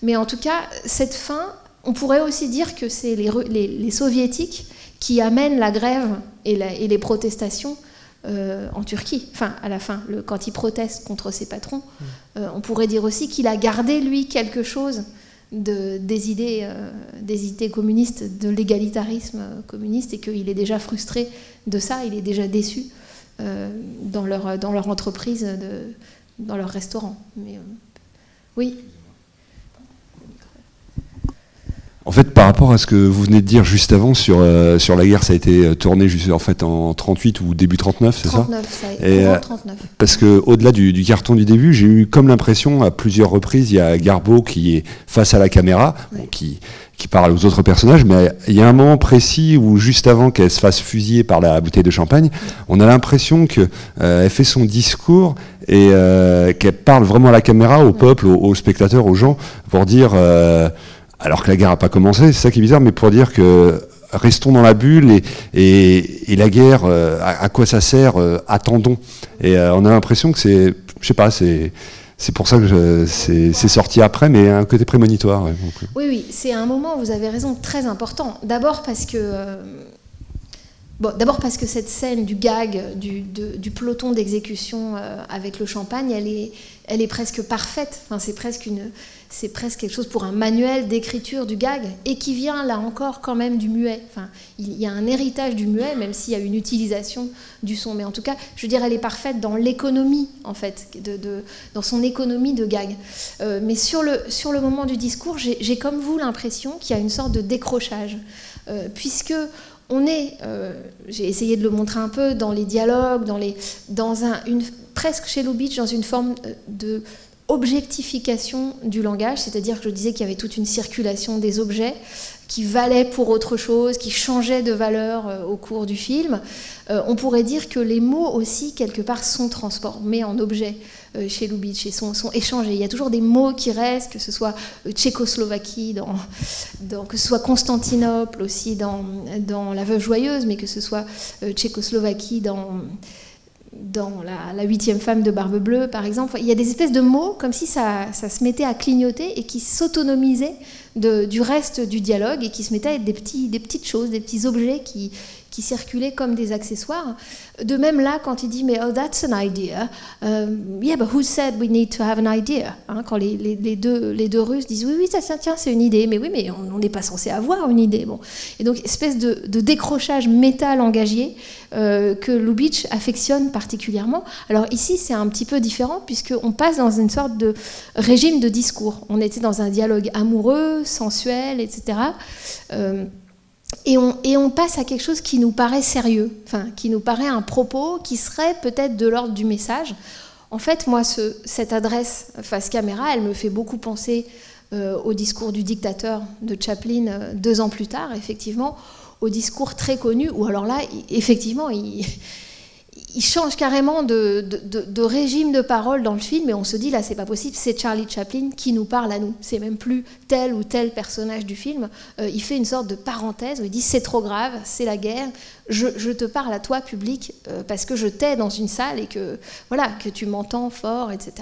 Mais en tout cas, cette fin, on pourrait aussi dire que c'est les soviétiques qui amènent la grève et les protestations en Turquie. Enfin, à la fin, quand il proteste contre ses patrons, on pourrait dire aussi qu'il a gardé, lui, quelque chose des idées communistes, de l'égalitarisme communiste, et qu'il est déjà frustré de ça, il est déjà déçu dans leur entreprise, dans leur restaurant. Mais, oui.
En fait, par rapport à ce que vous venez de dire juste avant sur la guerre, ça a été tourné en fait en 38 ou début 39, c'est
39,
ça?
Ça et 39.
Parce que au-delà du carton du début, j'ai eu comme l'impression à plusieurs reprises, il y a Garbo qui est face à la caméra,
ouais.
bon, qui parle aux autres personnages, mais il y a un moment précis où juste avant qu'elle se fasse fusiller par la bouteille de champagne, on a l'impression que elle fait son discours et qu'elle parle vraiment à la caméra, au peuple, aux spectateurs, aux gens, pour dire alors que la guerre n'a pas commencé, c'est ça qui est bizarre, mais pour dire que restons dans la bulle et la guerre, à quoi ça sert, attendons. Et on a l'impression que c'est, je sais pas, c'est pour ça que c'est sorti après, mais un côté prémonitoire. Ouais, donc.
Oui, c'est un moment, vous avez raison, très important. D'abord parce que cette scène du gag, du peloton d'exécution avec le champagne, elle est presque parfaite. Enfin, c'est presque quelque chose pour un manuel d'écriture du gag, et qui vient là encore quand même du muet. Enfin, il y a un héritage du muet, même s'il y a une utilisation du son. Mais en tout cas, je veux dire, elle est parfaite dans l'économie, en fait, dans son économie de gag. Mais sur le moment du discours, j'ai comme vous l'impression qu'il y a une sorte de décrochage, puisque on est, j'ai essayé de le montrer un peu dans les dialogues, presque chez Lubitsch, dans une forme objectification du langage, c'est-à-dire que je disais qu'il y avait toute une circulation des objets qui valaient pour autre chose, qui changeaient de valeur au cours du film. On pourrait dire que les mots aussi, quelque part, sont transformés en objets chez Lubitsch et sont échangés. Il y a toujours des mots qui restent, que ce soit Tchécoslovaquie, que ce soit Constantinople aussi dans La Veuve joyeuse, mais que ce soit Tchécoslovaquie dans la 8e femme de Barbe Bleue, par exemple. Il y a des espèces de mots comme si ça se mettait à clignoter et qui s'autonomisaient du reste du dialogue et qui se mettaient à être des petites choses, des petits objets qui circulaient comme des accessoires. De même là, quand il dit « mais oh, that's an idea yeah, but who said we need to have an idea » quand les deux Russes disent « oui, ça tiens, c'est une idée, mais oui, mais on n'est pas censé avoir une idée. » Bon. Et donc, espèce de décrochage méta-langagier que Lubitsch affectionne particulièrement. Alors ici, c'est un petit peu différent, puisqu'on passe dans une sorte de régime de discours. On était dans un dialogue amoureux, sensuel, etc., et on passe à quelque chose qui nous paraît sérieux, enfin, qui nous paraît un propos qui serait peut-être de l'ordre du message. En fait, moi, cette adresse face caméra, elle me fait beaucoup penser au discours du dictateur de Chaplin 2 ans plus tard, effectivement, au discours très connu, où alors là, effectivement, il change carrément de régime de parole dans le film, et on se dit, là, c'est pas possible, c'est Charlie Chaplin qui nous parle à nous. C'est même plus tel ou tel personnage du film. Il fait une sorte de parenthèse où il dit, c'est trop grave, c'est la guerre, je te parle à toi, public, parce que je t'ai dans une salle et que, voilà, que tu m'entends fort, etc.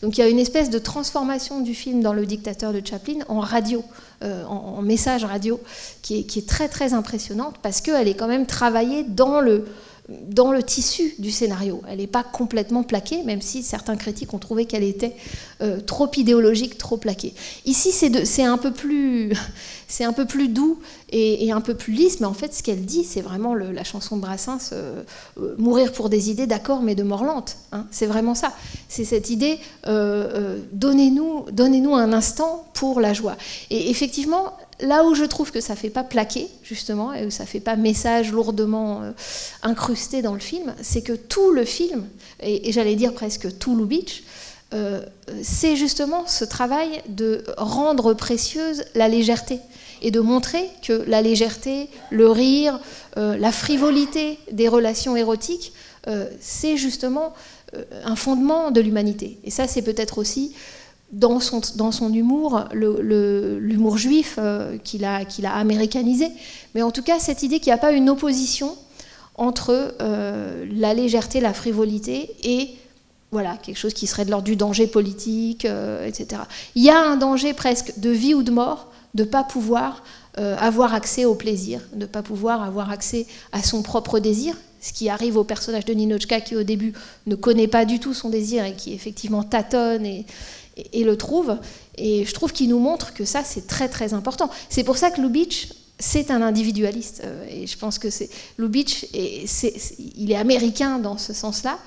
Donc il y a une espèce de transformation du film dans Le Dictateur de Chaplin en radio, en message radio, qui est très, très impressionnante, parce qu'elle est quand même travaillée dans le tissu du scénario. Elle n'est pas complètement plaquée, même si certains critiques ont trouvé qu'elle était trop idéologique, trop plaquée. Ici, c'est un peu plus doux et un peu plus lisse, mais en fait, ce qu'elle dit, c'est vraiment la chanson de Brassens, mourir pour des idées, d'accord, mais de mort lente. Hein, c'est vraiment ça. C'est cette idée, donnez-nous un instant pour la joie. Et effectivement, là où je trouve que ça ne fait pas plaquer, justement, et où ça ne fait pas message lourdement incrusté dans le film, c'est que tout le film, et j'allais dire presque tout Lubitsch, c'est justement ce travail de rendre précieuse la légèreté et de montrer que la légèreté, le rire, la frivolité des relations érotiques, c'est justement un fondement de l'humanité. Et ça, c'est peut-être aussi dans son humour, l'humour juif qu'il a américanisé. Mais en tout cas, cette idée qu'il n'y a pas une opposition entre la légèreté, la frivolité et voilà, quelque chose qui serait de l'ordre du danger politique, etc. Il y a un danger presque de vie ou de mort de ne pas pouvoir avoir accès au plaisir, de ne pas pouvoir avoir accès à son propre désir, ce qui arrive au personnage de Ninotchka qui au début ne connaît pas du tout son désir et qui effectivement tâtonne et le trouve. Et je trouve qu'il nous montre que ça, c'est très très important. C'est pour ça que Lubitsch, c'est un individualiste. Et je pense que Lubitsch, il est américain dans ce sens-là.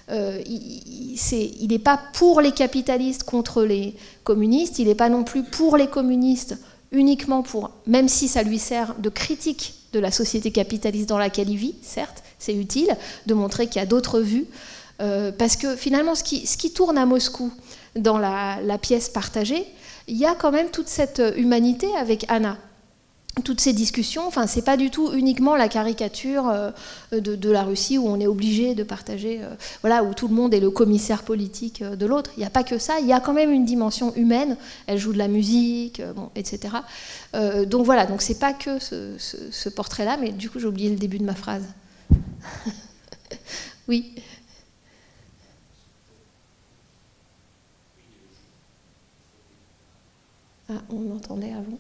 Il n'est pas pour les capitalistes contre les communistes, il n'est pas non plus pour les communistes uniquement pour, même si ça lui sert de critique de la société capitaliste dans laquelle il vit, certes, c'est utile de montrer qu'il y a d'autres vues, parce que finalement ce qui tourne à Moscou dans la pièce partagée, il y a quand même toute cette humanité avec Anna. Toutes ces discussions, enfin, c'est pas du tout uniquement la caricature de la Russie où on est obligé de partager, voilà, où tout le monde est le commissaire politique de l'autre. Il n'y a pas que ça, il y a quand même une dimension humaine. Elle joue de la musique, bon, etc. Donc voilà, donc c'est pas que ce portrait-là, mais du coup j'ai oublié le début de ma phrase. Oui. Ah, on entendait avant.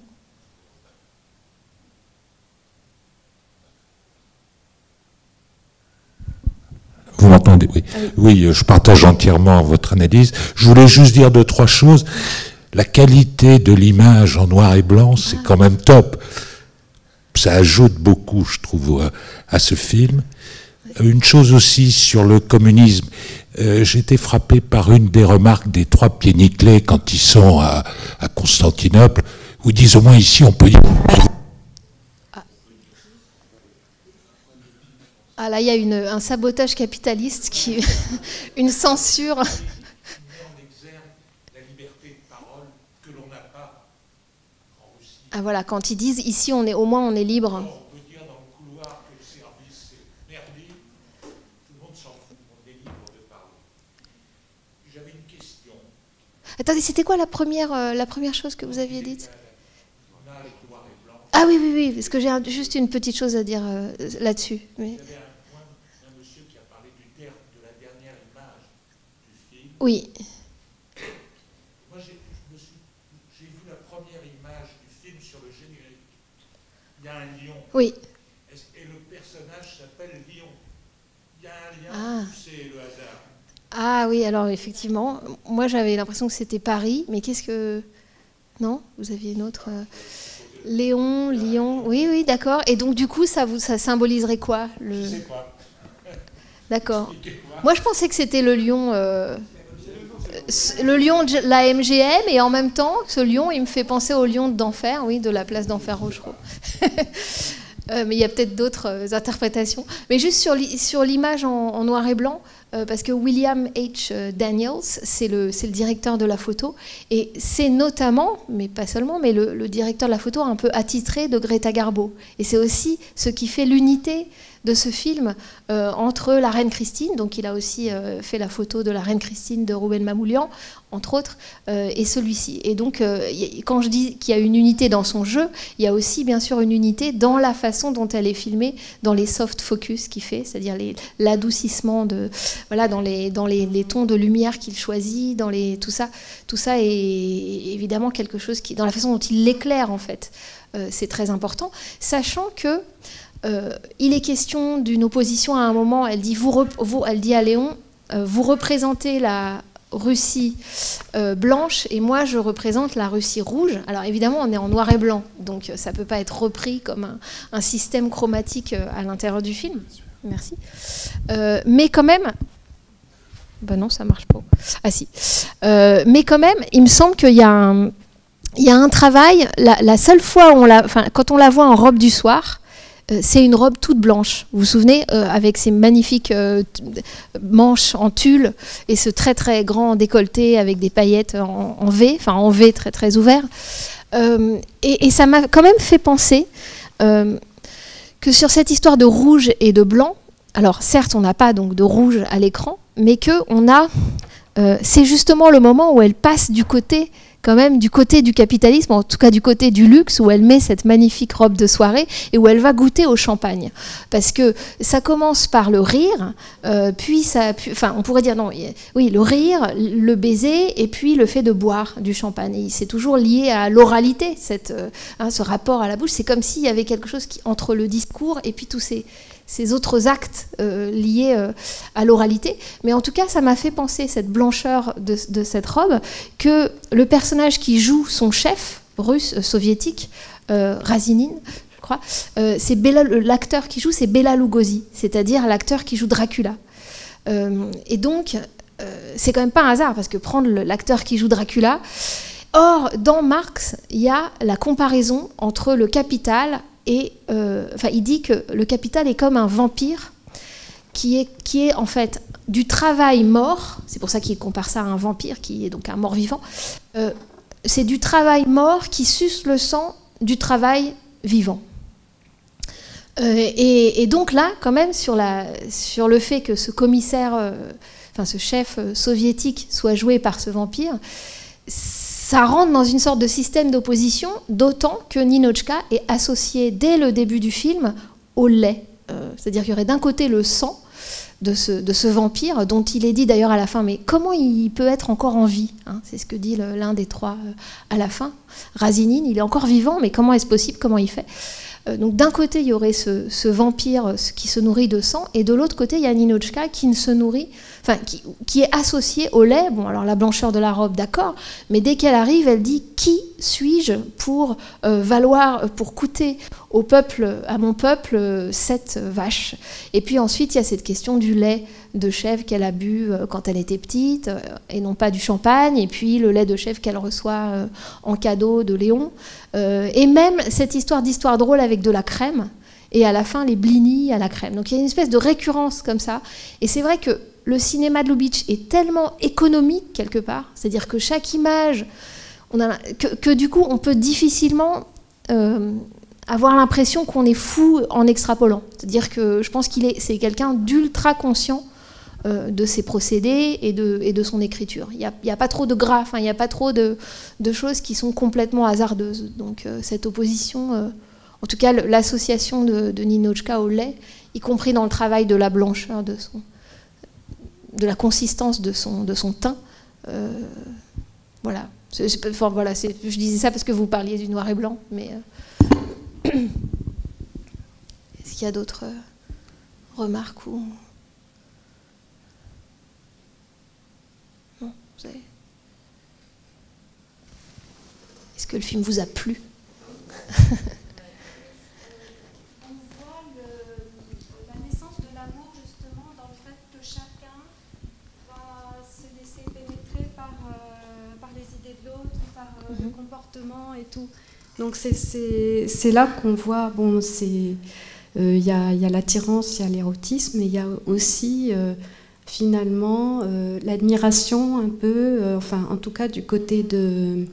Vous m'entendez? Oui. Oui, je partage entièrement votre analyse. Je voulais juste dire 2-3 choses. La qualité de l'image en noir et blanc, c'est quand même top. Ça ajoute beaucoup, je trouve, à ce film. Une chose aussi sur le communisme. J'ai été frappé par une des remarques des 3 pieds nickelés quand ils sont à Constantinople, où ils disent au moins ici, on peut dire...
Ah là, il y a un sabotage capitaliste, une censure. Ah voilà, quand ils disent ici au moins on est libre.
On peut dire dans le couloir que le service c'est merdique, tout le monde s'en fout, on est libre de parler. J'avais une question.
Attendez, c'était quoi la première chose que vous aviez dite? Ah oui, oui, oui, parce que j'ai juste une petite chose à dire là-dessus. Mais...
Il y avait un monsieur qui a parlé de la dernière image du film.
Oui.
Moi, j'ai vu la première image du film sur le générique. Il y a un lion.
Oui.
Et le personnage s'appelle Lion. Il y a un lien, c'est le hasard.
Ah oui, alors effectivement, moi j'avais l'impression que c'était Paris, mais qu'est-ce que... Non? Vous aviez une autre... Léon, Lyon, oui, oui, d'accord. Et donc du coup, ça symboliserait quoi
Je sais pas.
D'accord. Moi, je pensais que c'était le lion de la MGM, et en même temps, ce lion, il me fait penser au lion d'Enfer, oui, de la place d'Enfer Rochereau. Mais il y a peut-être d'autres interprétations. Mais juste sur l'image en noir et blanc, parce que William H. Daniels, c'est le directeur de la photo, et c'est notamment, mais pas seulement, mais le directeur de la photo un peu attitré de Greta Garbo. Et c'est aussi ce qui fait l'unité de ce film entre la reine Christine, donc il a aussi fait la photo de la reine Christine de Rouben Mamoulian, entre autres, et celui-ci. Et donc, quand je dis qu'il y a une unité dans son jeu, il y a aussi bien sûr une unité dans la façon dont elle est filmée, dans les soft focus qu'il fait, c'est-à-dire l'adoucissement voilà, dans les tons de lumière qu'il choisit, tout ça est évidemment quelque chose qui, dans la façon dont il l'éclaire en fait, c'est très important, sachant que il est question d'une opposition à un moment. Elle dit, elle dit à Léon, vous représentez la Russie blanche et moi je représente la Russie rouge. Alors évidemment on est en noir et blanc, donc ça ne peut pas être repris comme un système chromatique à l'intérieur du film. Merci. Mais quand même... Ben non, ça ne marche pas. Ah si. Mais quand même, il me semble qu'il y a un travail. La seule fois où quand on la voit en robe du soir, c'est une robe toute blanche. Vous vous souvenez, avec ces magnifiques manches en tulle et ce très très grand décolleté avec des paillettes en V, enfin en V très très ouvert. Et ça m'a quand même fait penser que sur cette histoire de rouge et de blanc, alors certes on n'a pas donc de rouge à l'écran, mais que c'est justement le moment où elle passe du côté du capitalisme, en tout cas du côté du luxe, où elle met cette magnifique robe de soirée et où elle va goûter au champagne. Parce que ça commence par le rire, on pourrait dire non, oui, le rire, le baiser, et puis le fait de boire du champagne. Et c'est toujours lié à l'oralité, ce rapport à la bouche. C'est comme s'il y avait quelque chose entre le discours et puis tous ces autres actes liés à l'oralité. Mais en tout cas, ça m'a fait penser, cette blancheur de cette robe, que le personnage qui joue son chef russe, soviétique, Razinin, je crois, l'acteur qui joue, c'est Bela Lugosi, c'est-à-dire l'acteur qui joue Dracula. Et donc, c'est quand même pas un hasard, parce que prendre l'acteur qui joue Dracula... Or, dans Marx, il y a la comparaison entre le capital et... il dit que le capital est comme un vampire qui est en fait du travail mort, c'est pour ça qu'il compare ça à un vampire qui est donc un mort-vivant, c'est du travail mort qui suce le sang du travail vivant. Et donc là, quand même, sur le fait que ce commissaire, ce chef soviétique soit joué par ce vampire, ça rentre dans une sorte de système d'opposition, d'autant que Ninotchka est associée dès le début du film au lait. C'est-à-dire qu'il y aurait d'un côté le sang de ce vampire, dont il est dit d'ailleurs à la fin, mais comment il peut être encore en vie, hein, c'est ce que dit l'un des trois à la fin. Razinin, il est encore vivant, mais comment est-ce possible, comment il fait? Donc d'un côté, il y aurait ce vampire qui se nourrit de sang, et de l'autre côté, il y a Ninotchka qui ne se nourrit, qui est associée au lait. Bon, alors la blancheur de la robe, d'accord, mais dès qu'elle arrive, elle dit « Qui suis-je pour coûter au peuple, à mon peuple, cette vache ?» Et puis ensuite, il y a cette question du lait de chèvre qu'elle a bu quand elle était petite, et non pas du champagne, et puis le lait de chèvre qu'elle reçoit en cadeau de Léon, et même cette d'histoire drôle avec de la crème, et à la fin les blinis à la crème. Donc il y a une espèce de récurrence comme ça, et c'est vrai que le cinéma de Lubitsch est tellement économique quelque part, c'est-à-dire que chaque image, que du coup on peut difficilement avoir l'impression qu'on est fou en extrapolant. C'est-à-dire que je pense c'est quelqu'un d'ultra conscient de ses procédés et de son écriture. Il n'y a pas trop de gras, il n'y a pas trop de choses qui sont complètement hasardeuses. Donc cette opposition, en tout cas l'association de Ninotchka au lait, y compris dans le travail de la blancheur, de la consistance de son teint, voilà. Voilà, je disais ça parce que vous parliez du noir et blanc, mais est-ce qu'il y a d'autres remarques ou... Non, vous avez... Est-ce que le film vous a plu?
Le comportement et tout. Donc c'est là qu'on voit, bon, il y a l'attirance, il y a l'érotisme, mais il y a aussi finalement l'admiration un peu, enfin en tout cas du côté de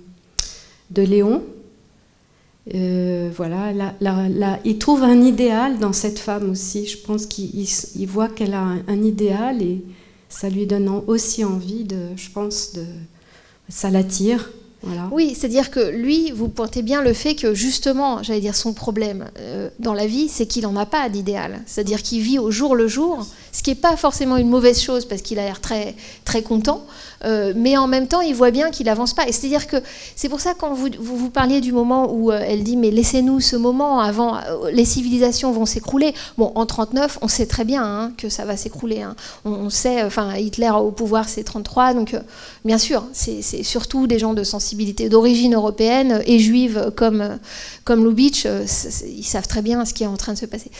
Léon. Voilà, il trouve un idéal dans cette femme aussi. Je pense qu'il voit qu'elle a un idéal et ça lui donne aussi envie ça l'attire. Voilà.
Oui, c'est-à-dire que lui, vous pointez bien le fait que justement, j'allais dire, son problème dans la vie, c'est qu'il n'en a pas d'idéal. C'est-à-dire qu'il vit au jour le jour, ce qui n'est pas forcément une mauvaise chose parce qu'il a l'air très, très content, mais en même temps, il voit bien qu'il n'avance pas. Et c'est-à-dire que c'est pour ça quand vous parliez du moment où elle dit « mais laissez-nous ce moment avant, les civilisations vont s'écrouler ». Bon, en 1939, on sait très bien que ça va s'écrouler. Hein. On sait, enfin, Hitler au pouvoir, c'est 1933, donc bien sûr, c'est surtout des gens de sensibilité d'origine européenne et juive comme Lubitsch, ils savent très bien ce qui est en train de se passer.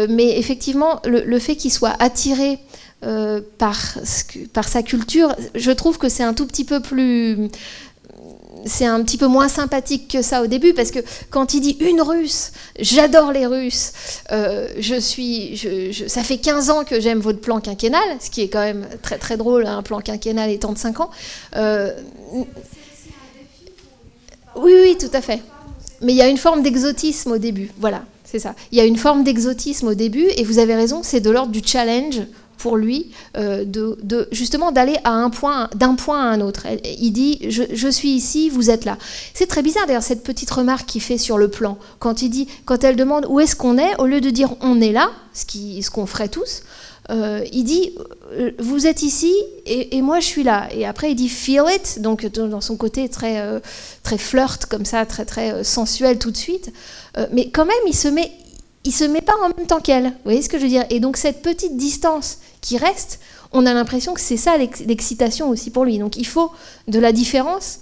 Mais effectivement, le fait qu'il soit attiré par sa culture, je trouve que c'est un tout petit peu plus... C'est un petit peu moins sympathique que ça au début, parce que quand il dit une Russe, j'adore les Russes, ça fait 15 ans que j'aime votre plan quinquennal, ce qui est quand même très très drôle, un plan quinquennal étant de 5 ans. Oui, tout à fait. Mais il y a une forme d'exotisme au début, voilà, c'est ça. Il y a une forme d'exotisme au début, et vous avez raison, c'est de l'ordre du challenge pour lui, justement d'aller d'un point à un autre. Il dit « je suis ici, vous êtes là ». C'est très bizarre d'ailleurs cette petite remarque qu'il fait sur le plan. Quand elle demande où est-ce qu'on est, au lieu de dire « on est là », ce qu'on ferait tous, il dit « vous êtes ici et moi je suis là ». Et après il dit « feel it », donc dans son côté très, très flirt comme ça, très, très sensuel tout de suite. Mais quand même il se met pas en même temps qu'elle. Vous voyez ce que je veux dire? Et donc cette petite distance qui reste, on a l'impression que c'est ça l'excitation aussi pour lui. Donc il faut de la différence.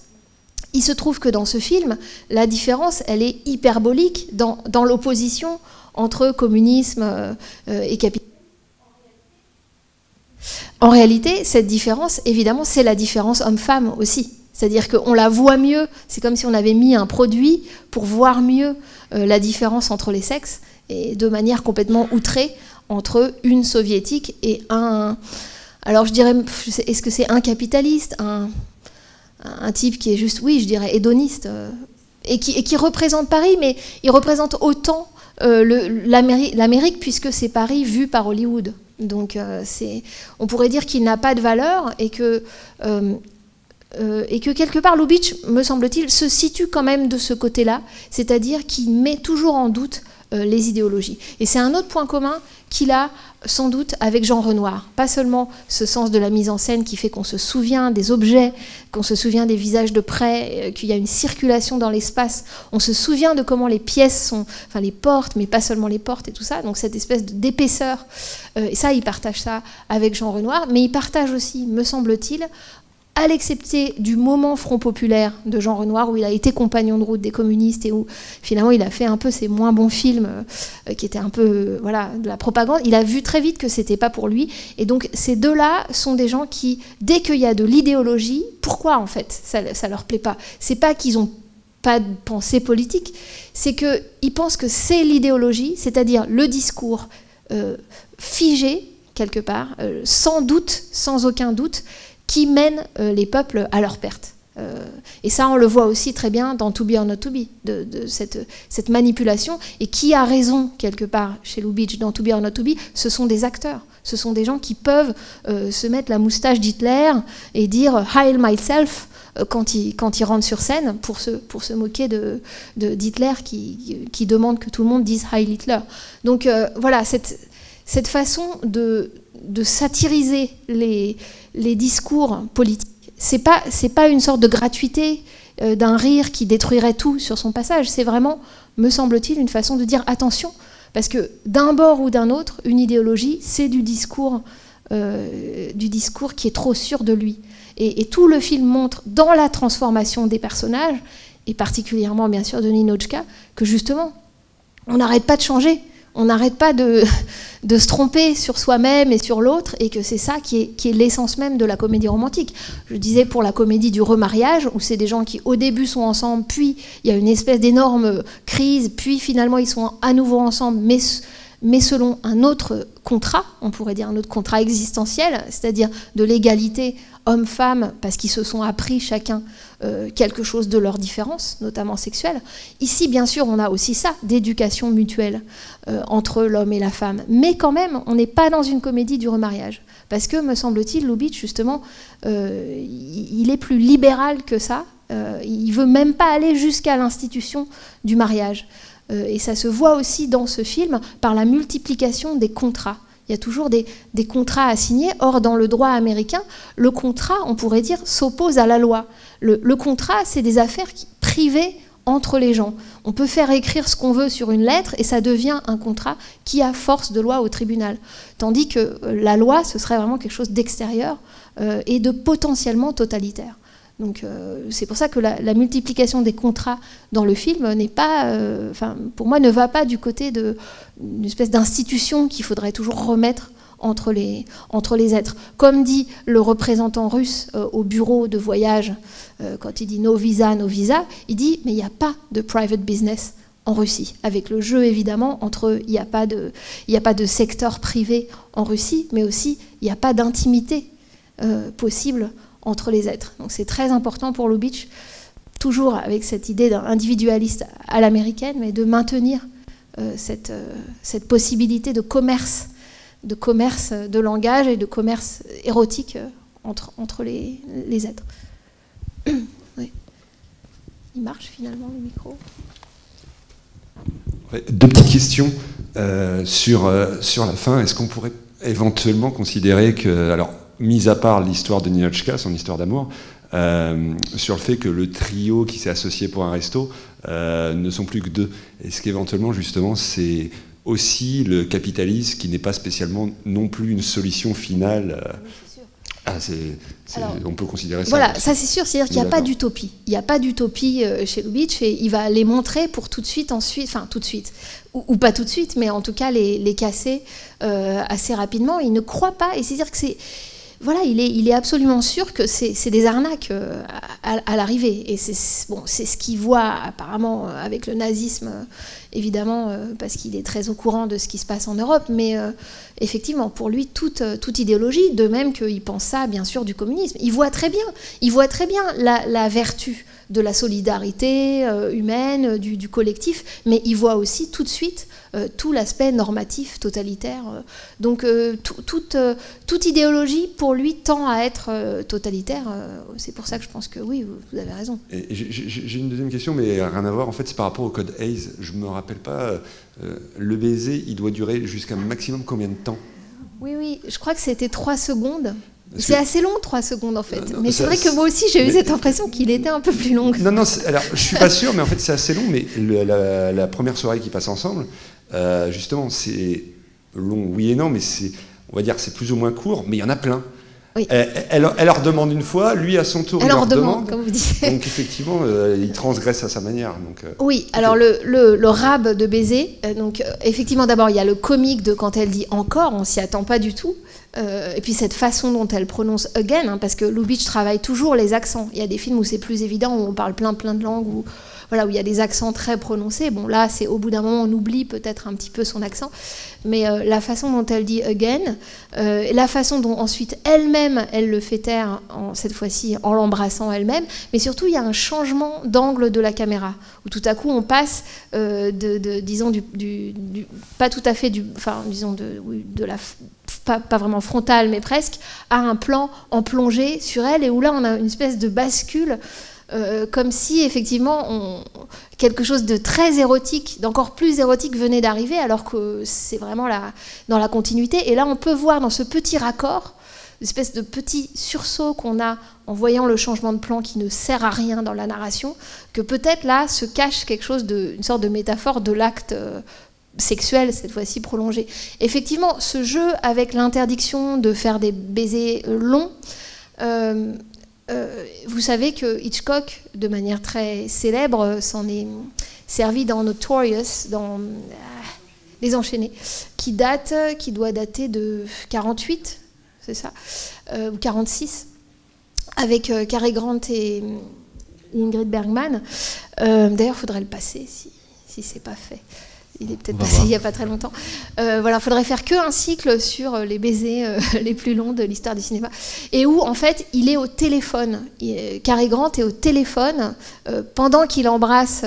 Il se trouve que dans ce film, la différence, elle est hyperbolique dans l'opposition entre communisme et capitalisme. En réalité, cette différence, évidemment, c'est la différence homme-femme aussi. C'est-à-dire qu'on la voit mieux, c'est comme si on avait mis un produit pour voir mieux la différence entre les sexes, et de manière complètement outrée entre une soviétique et un... Alors je dirais, est-ce que c'est un capitaliste, un type qui est juste, oui, je dirais hédoniste, et qui représente Paris, mais il représente autant l'Amérique, puisque c'est Paris vu par Hollywood. Donc on pourrait dire qu'il n'a pas de valeur, et que quelque part Lubitsch, me semble-t-il, se situe quand même de ce côté-là, c'est-à-dire qu'il met toujours en doute les idéologies. Et c'est un autre point commun qu'il a sans doute avec Jean Renoir. Pas seulement ce sens de la mise en scène qui fait qu'on se souvient des objets, qu'on se souvient des visages de près, qu'il y a une circulation dans l'espace, on se souvient de comment les pièces sont, enfin les portes, mais pas seulement les portes et tout ça, donc cette espèce d'épaisseur, et ça, il partage ça avec Jean Renoir, mais il partage aussi, me semble-t-il, à l'excepté du moment Front Populaire de Jean Renoir, où il a été compagnon de route des communistes et où finalement il a fait un peu ses moins bons films qui étaient un peu voilà, de la propagande, il a vu très vite que c'était pas pour lui. Et donc ces deux-là sont des gens qui, dès qu'il y a de l'idéologie, pourquoi en fait ça leur plaît pas? C'est pas qu'ils ont pas de pensée politique, c'est qu'ils pensent que c'est l'idéologie, c'est-à-dire le discours figé quelque part, sans doute, sans aucun doute, qui mènent les peuples à leur perte. Et ça, on le voit aussi très bien dans To Be or Not To Be, de cette manipulation. Et qui a raison, quelque part, chez Lubitsch, dans To Be or Not To Be, ce sont des acteurs. Ce sont des gens qui peuvent se mettre la moustache d'Hitler et dire « Heil myself » quand ils rentrent sur scène pour se moquer d'Hitler qui demande que tout le monde dise « Heil Hitler ». Donc voilà, cette façon de satiriser les discours politiques, c'est pas une sorte de gratuité d'un rire qui détruirait tout sur son passage. C'est vraiment, me semble-t-il, une façon de dire attention, parce que d'un bord ou d'un autre, une idéologie, c'est du discours qui est trop sûr de lui. Et tout le film montre, dans la transformation des personnages, et particulièrement bien sûr de Ninotchka, que justement, on n'arrête pas de changer. On n'arrête pas de se tromper sur soi-même et sur l'autre, et que c'est ça qui est l'essence même de la comédie romantique. Je disais pour la comédie du remariage, où c'est des gens qui au début sont ensemble, puis il y a une espèce d'énorme crise, puis finalement ils sont à nouveau ensemble, mais selon un autre contrat, on pourrait dire un autre contrat existentiel, c'est-à-dire de l'égalité hommes-femmes, parce qu'ils se sont appris chacun quelque chose de leur différence, notamment sexuelle. Ici, bien sûr, on a aussi ça, d'éducation mutuelle entre l'homme et la femme. Mais quand même, on n'est pas dans une comédie du remariage. Parce que, me semble-t-il, Lubitsch, justement, il est plus libéral que ça. Il ne veut même pas aller jusqu'à l'institution du mariage. Et ça se voit aussi dans ce film par la multiplication des contrats. Il y a toujours des contrats à signer. Or, dans le droit américain, le contrat, on pourrait dire, s'oppose à la loi. Le contrat, c'est des affaires privées entre les gens. On peut faire écrire ce qu'on veut sur une lettre et ça devient un contrat qui a force de loi au tribunal. Tandis que la loi, ce serait vraiment quelque chose d'extérieur et de potentiellement totalitaire. Donc c'est pour ça que la multiplication des contrats dans le film n'est pas, pour moi, ne va pas du côté d'une espèce d'institution qu'il faudrait toujours remettre entre les êtres. Comme dit le représentant russe au bureau de voyage, quand il dit no visa, il dit mais il n'y a pas de private business en Russie. Avec le jeu évidemment entre il n'y a pas de secteur privé en Russie, mais aussi il n'y a pas d'intimité possible entre les êtres. Donc c'est très important pour Lubitsch, toujours avec cette idée d'un individualiste à l'américaine, mais de maintenir cette possibilité de commerce de langage et de commerce érotique entre les êtres. Oui. Il marche finalement le micro.
Deux petites questions sur la fin. Est-ce qu'on pourrait éventuellement considérer que, alors, mis à part l'histoire de Ninotchka, son histoire d'amour, sur le fait que le trio qui s'est associé pour un resto ne sont plus que deux, est-ce qu'éventuellement, justement, c'est aussi le capitalisme qui n'est pas spécialement non plus une solution finale on peut considérer ça.
Voilà, ça c'est sûr, c'est-à-dire qu'il n'y a pas d'utopie. Il n'y a pas d'utopie chez Lubitsch et il va les montrer pour tout de suite, ou pas tout de suite, mais en tout cas les casser assez rapidement. Il ne croit pas, et c'est-à-dire que voilà, il est absolument sûr que c'est des arnaques à l'arrivée. Et c'est ce qu'il voit apparemment avec le nazisme, évidemment, parce qu'il est très au courant de ce qui se passe en Europe. Mais effectivement, pour lui, toute idéologie, de même qu'il pense ça, bien sûr, du communisme. Il voit très bien la vertu de la solidarité humaine, du collectif, mais il voit aussi tout de suite tout l'aspect normatif, totalitaire. Donc toute idéologie, pour lui, tend à être totalitaire. C'est pour ça que je pense que oui, vous avez raison.
J'ai une deuxième question, mais rien à voir. En fait, c'est par rapport au code Hays. Je ne me rappelle pas, le baiser, il doit durer jusqu'à un maximum combien de temps?
Oui, je crois que c'était 3 secondes. C'est assez long, 3 secondes, en fait. Mais c'est vrai que moi aussi, j'ai eu cette impression qu'il était un peu plus long.
Non, alors, je suis pas sûr, mais en fait, c'est assez long. Mais la première soirée qu'ils passent ensemble, justement, c'est long, oui et non, mais on va dire que c'est plus ou moins court, mais il y en a plein.
Oui.
Elle leur demande une fois, lui à son tour, il leur demande,
comme vous dites.
Donc effectivement, il transgresse à sa manière. Donc,
oui, alors le rab de baiser, donc effectivement d'abord il y a le comique de quand elle dit encore, on s'y attend pas du tout. Et puis cette façon dont elle prononce again, parce que Lubitsch travaille toujours les accents. Il y a des films où c'est plus évident, où on parle plein de langues, voilà, où il y a des accents très prononcés. Bon, là, c'est au bout d'un moment, on oublie peut-être un petit peu son accent, mais la façon dont elle dit again, la façon dont ensuite elle-même, elle le fait taire, cette fois-ci en l'embrassant elle-même, mais surtout, il y a un changement d'angle de la caméra, où tout à coup, on passe disons, pas tout à fait, disons, de la... Pas vraiment frontale, mais presque, à un plan en plongée sur elle, et où là, on a une espèce de bascule, comme si, effectivement, quelque chose de très érotique, d'encore plus érotique venait d'arriver, alors que c'est vraiment dans la continuité. Et là, on peut voir dans ce petit raccord, une espèce de petit sursaut qu'on a en voyant le changement de plan qui ne sert à rien dans la narration, que peut-être là se cache quelque chose une sorte de métaphore de l'acte sexuel, cette fois-ci prolongé. Effectivement, ce jeu avec l'interdiction de faire des baisers longs, vous savez que Hitchcock, de manière très célèbre, s'en est servi dans Notorious, dans Les Enchaînés, qui doit dater de 48, c'est ça, ou 46, avec Cary Grant et Ingrid Bergman. D'ailleurs, il faudrait le passer si c'est pas fait. Il est peut-être passé il n'y a pas très longtemps. Voilà, il faudrait faire qu'un cycle sur les baisers les plus longs de l'histoire du cinéma. Et où, en fait, il est au téléphone. Cary Grant est au téléphone pendant qu'il embrasse...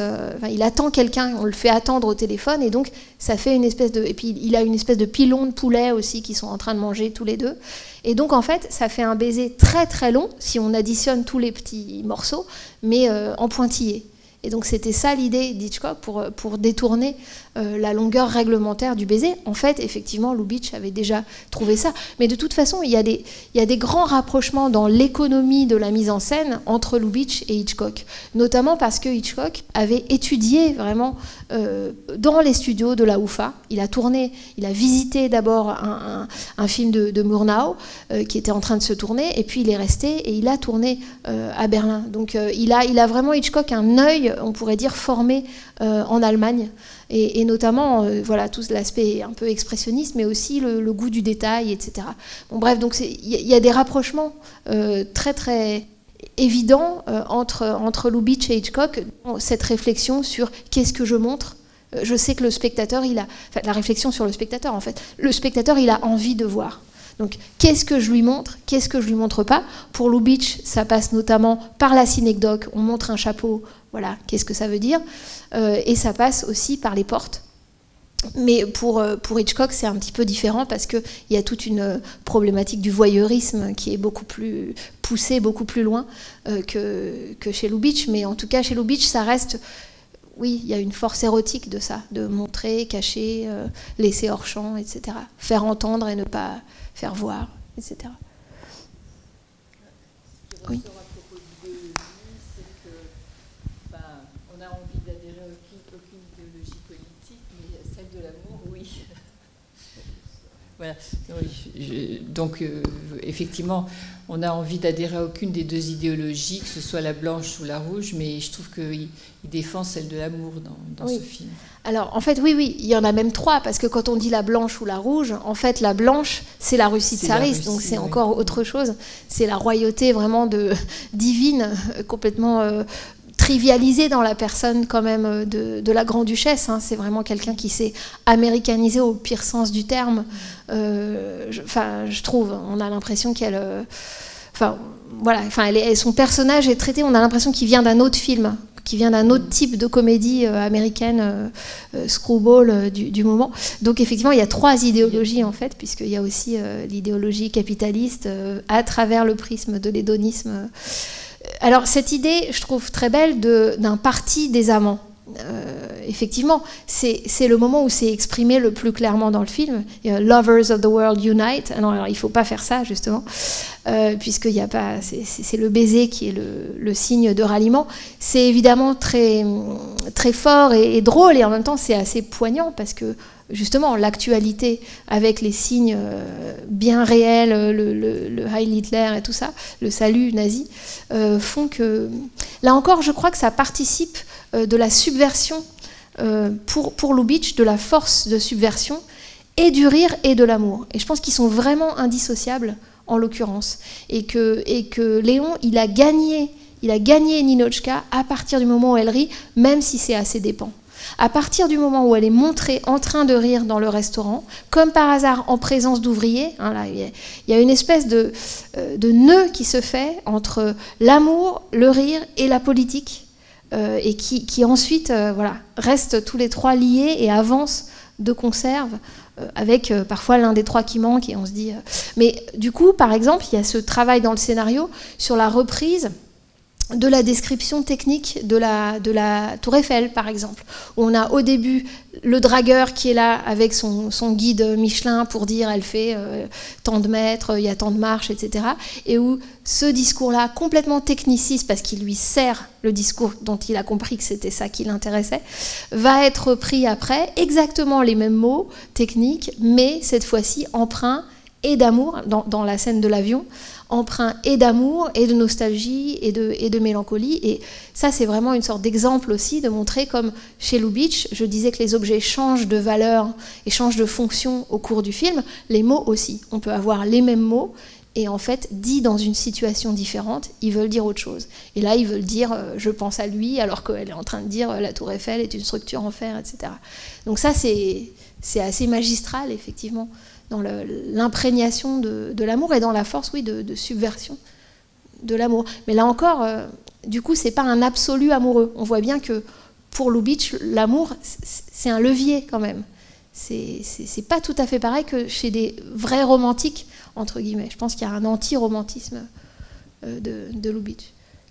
il attend quelqu'un, on le fait attendre au téléphone. Et donc, ça fait une espèce de... Et puis, il a une espèce de pilon de poulet aussi qu'ils sont en train de manger tous les deux. Et donc, en fait, ça fait un baiser très, très long, si on additionne tous les petits morceaux, mais en pointillé. Et donc c'était ça l'idée d'Hitchcock pour détourner la longueur réglementaire du baiser. En fait, effectivement, Lubitsch avait déjà trouvé ça. Mais de toute façon, il y a des grands rapprochements dans l'économie de la mise en scène entre Lubitsch et Hitchcock. Notamment parce que Hitchcock avait étudié vraiment dans les studios de la UFA. Il a visité d'abord un film de Murnau qui était en train de se tourner, et puis il est resté et il a tourné à Berlin. Donc il a vraiment, Hitchcock, un œil, on pourrait dire, formé en Allemagne, et notamment voilà, tout l'aspect un peu expressionniste, mais aussi le goût du détail, etc. Bon, bref, donc il y a des rapprochements très très évidents entre Lubitsch et Hitchcock, cette réflexion sur qu'est-ce que je montre. Je sais que le spectateur, la réflexion sur le spectateur, en fait, le spectateur, il a envie de voir. Donc, qu'est-ce que je lui montre, qu'est-ce que je lui montre pas? Pour Lubitsch, ça passe notamment par la synecdoque. On montre un chapeau, voilà, qu'est-ce que ça veut dire? Et ça passe aussi par les portes. Mais pour Hitchcock, c'est un petit peu différent parce qu'il y a toute une problématique du voyeurisme qui est beaucoup plus poussée, beaucoup plus loin que chez Lubitsch. Mais en tout cas, chez Lubitsch, ça reste... Oui, il y a une force érotique de ça, de montrer, cacher, laisser hors champ, etc. Faire entendre et ne pas faire voir, etc. Oui.
On a envie d'adhérer à aucune idéologie politique, mais celle de l'amour, oui. Voilà. Donc, effectivement, on a envie d'adhérer à aucune des deux idéologies, que ce soit la blanche ou la rouge, mais je trouve qu'il défend celle de l'amour dans ce film.
Alors, en fait, oui, il y en a même trois, parce que quand on dit la blanche ou la rouge, en fait, la blanche, c'est la Russie tsariste, donc c'est encore autre chose. C'est la royauté vraiment divine, complètement trivialisée dans la personne quand même de la Grand-Duchesse. Hein. C'est vraiment quelqu'un qui s'est américanisé au pire sens du terme. Je trouve, on a l'impression qu'elle... son personnage est traité, on a l'impression qu'il vient d'un autre film, qui vient d'un autre type de comédie américaine, screwball du moment. Donc effectivement, il y a trois idéologies en fait, puisqu'il y a aussi l'idéologie capitaliste à travers le prisme de l'hédonisme. Alors cette idée, je trouve très belle, d'un parti des amants. Effectivement, c'est le moment où c'est exprimé le plus clairement dans le film. Lovers of the world unite. Alors il ne faut pas faire ça justement, puisqu'il y a pas. C'est le baiser qui est le signe de ralliement. C'est évidemment très très fort et drôle, et en même temps c'est assez poignant parce que justement l'actualité avec les signes bien réels, le Heil Hitler et tout ça, le salut nazi, font que là encore, je crois que ça participe de la subversion pour Lubitsch, de la force de subversion et du rire et de l'amour. Et je pense qu'ils sont vraiment indissociables en l'occurrence, et que Léon, il a gagné il a gagné Ninotchka à partir du moment où elle rit, même si c'est à ses dépens. À partir du moment où elle est montrée en train de rire dans le restaurant, comme par hasard en présence d'ouvriers, hein, là, il y a une espèce de nœud qui se fait entre l'amour, le rire et la politique, et qui ensuite voilà, restent tous les trois liés et avancent de conserve, avec parfois l'un des trois qui manque, et on se dit... Mais du coup, par exemple, il y a ce travail dans le scénario sur la reprise de la description technique de la Tour Eiffel, par exemple, où on a au début le dragueur qui est là avec son guide Michelin pour dire elle fait tant de mètres, il y a tant de marches, etc. Et où ce discours-là, complètement techniciste, parce qu'il lui sert le discours dont il a compris que c'était ça qui l'intéressait, va être pris après, exactement les mêmes mots techniques, mais cette fois-ci empreint et d'amour, dans la scène de l'avion, empreint et d'amour, et de nostalgie, et de mélancolie. Et ça, c'est vraiment une sorte d'exemple aussi, de montrer comme chez Lubitsch, je disais que les objets changent de valeur et changent de fonction au cours du film, les mots aussi. On peut avoir les mêmes mots, et en fait, dit dans une situation différente, ils veulent dire autre chose. Et là, ils veulent dire « je pense à lui », alors qu'elle est en train de dire « la Tour Eiffel est une structure en fer », etc. Donc ça, c'est assez magistral, effectivement, dans l'imprégnation de l'amour et dans la force, oui, de subversion de l'amour. Mais là encore, du coup, c'est pas un absolu amoureux. On voit bien que pour Lubitsch, l'amour, c'est un levier quand même. C'est pas tout à fait pareil que chez des vrais romantiques, entre guillemets. Je pense qu'il y a un anti-romantisme de Lubitsch,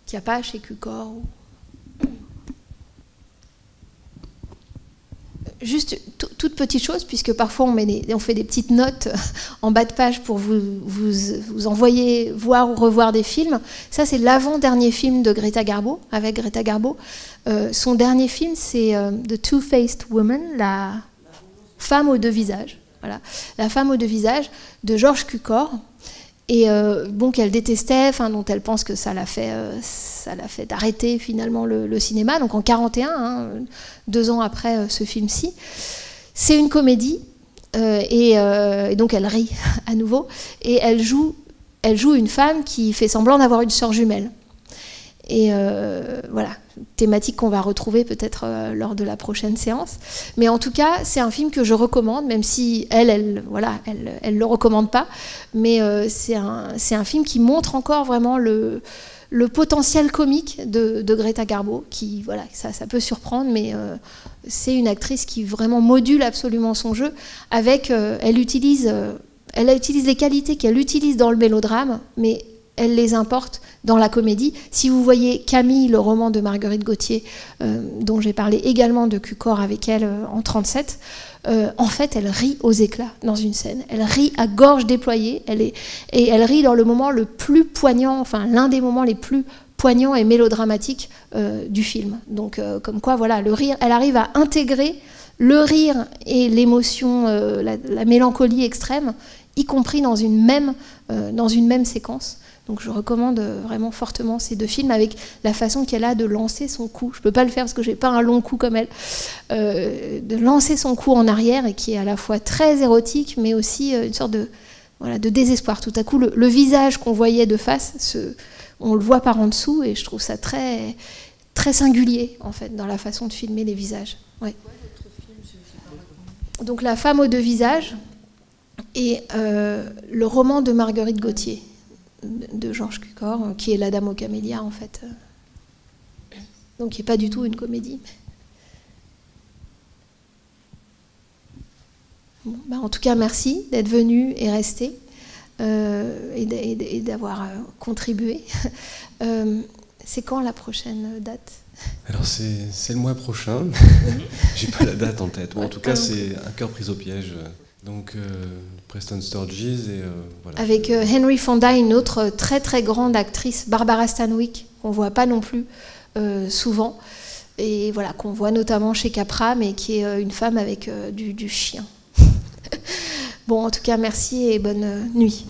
qu'il n'y a pas chez Cukor. Juste toute petite chose, puisque parfois on fait des petites notes en bas de page pour vous envoyer voir ou revoir des films. Ça, c'est l'avant-dernier film de Greta Garbo, avec Greta Garbo. Son dernier film, c'est The Two-Faced Woman, la femme aux deux visages. Voilà. La femme aux deux visages de Georges Cukor. Et bon, qu'elle détestait, dont elle pense que ça l'a fait arrêter finalement le cinéma, donc en 1941, hein, 2 ans après ce film-ci. C'est une comédie, et donc elle rit à nouveau, et elle joue une femme qui fait semblant d'avoir une sœur jumelle. Et voilà, thématique qu'on va retrouver peut-être lors de la prochaine séance. Mais en tout cas, c'est un film que je recommande, même si elle le recommande pas. Mais c'est un film qui montre encore vraiment le potentiel comique de Greta Garbo, qui, voilà, ça peut surprendre, mais c'est une actrice qui vraiment module absolument son jeu. Elle utilise les qualités qu'elle utilise dans le mélodrame, mais elle les importe dans la comédie. Si vous voyez Camille, le roman de Marguerite Gauthier, dont j'ai parlé également de Cukor avec elle en 1937, en fait, elle rit aux éclats dans une scène. Elle rit à gorge déployée, et elle rit dans le moment le plus poignant, l'un des moments les plus poignants et mélodramatiques du film. Donc, comme quoi, voilà, le rire, elle arrive à intégrer le rire et l'émotion, la mélancolie extrême, y compris dans une même séquence. Donc je recommande vraiment fortement ces 2 films, avec la façon qu'elle a de lancer son cou. Je ne peux pas le faire parce que je n'ai pas un long cou comme elle. De lancer son cou en arrière, et qui est à la fois très érotique, mais aussi une sorte de désespoir. Tout à coup, le visage qu'on voyait de face, on le voit par en dessous, et je trouve ça très, très singulier, en fait, dans la façon de filmer les visages. Ouais. Donc La femme aux deux visages et le roman de Marguerite Gauthier, de Georges Cukor, qui est La Dame aux camélias, en fait. Donc qui n'est pas du tout une comédie. Bon, en tout cas, merci d'être venu et resté, et d'avoir contribué. C'est quand la prochaine date ?
Alors c'est le mois prochain. J'ai pas la date en tête. Bon, en tout cas, c'est Un cœur pris au piège. Donc Preston Sturges, et voilà. Avec
Henry Fonda, une autre très très grande actrice, Barbara Stanwyck, qu'on voit pas non plus souvent, et voilà, qu'on voit notamment chez Capra, mais qui est une femme avec du chien. Bon, en tout cas, merci et bonne nuit.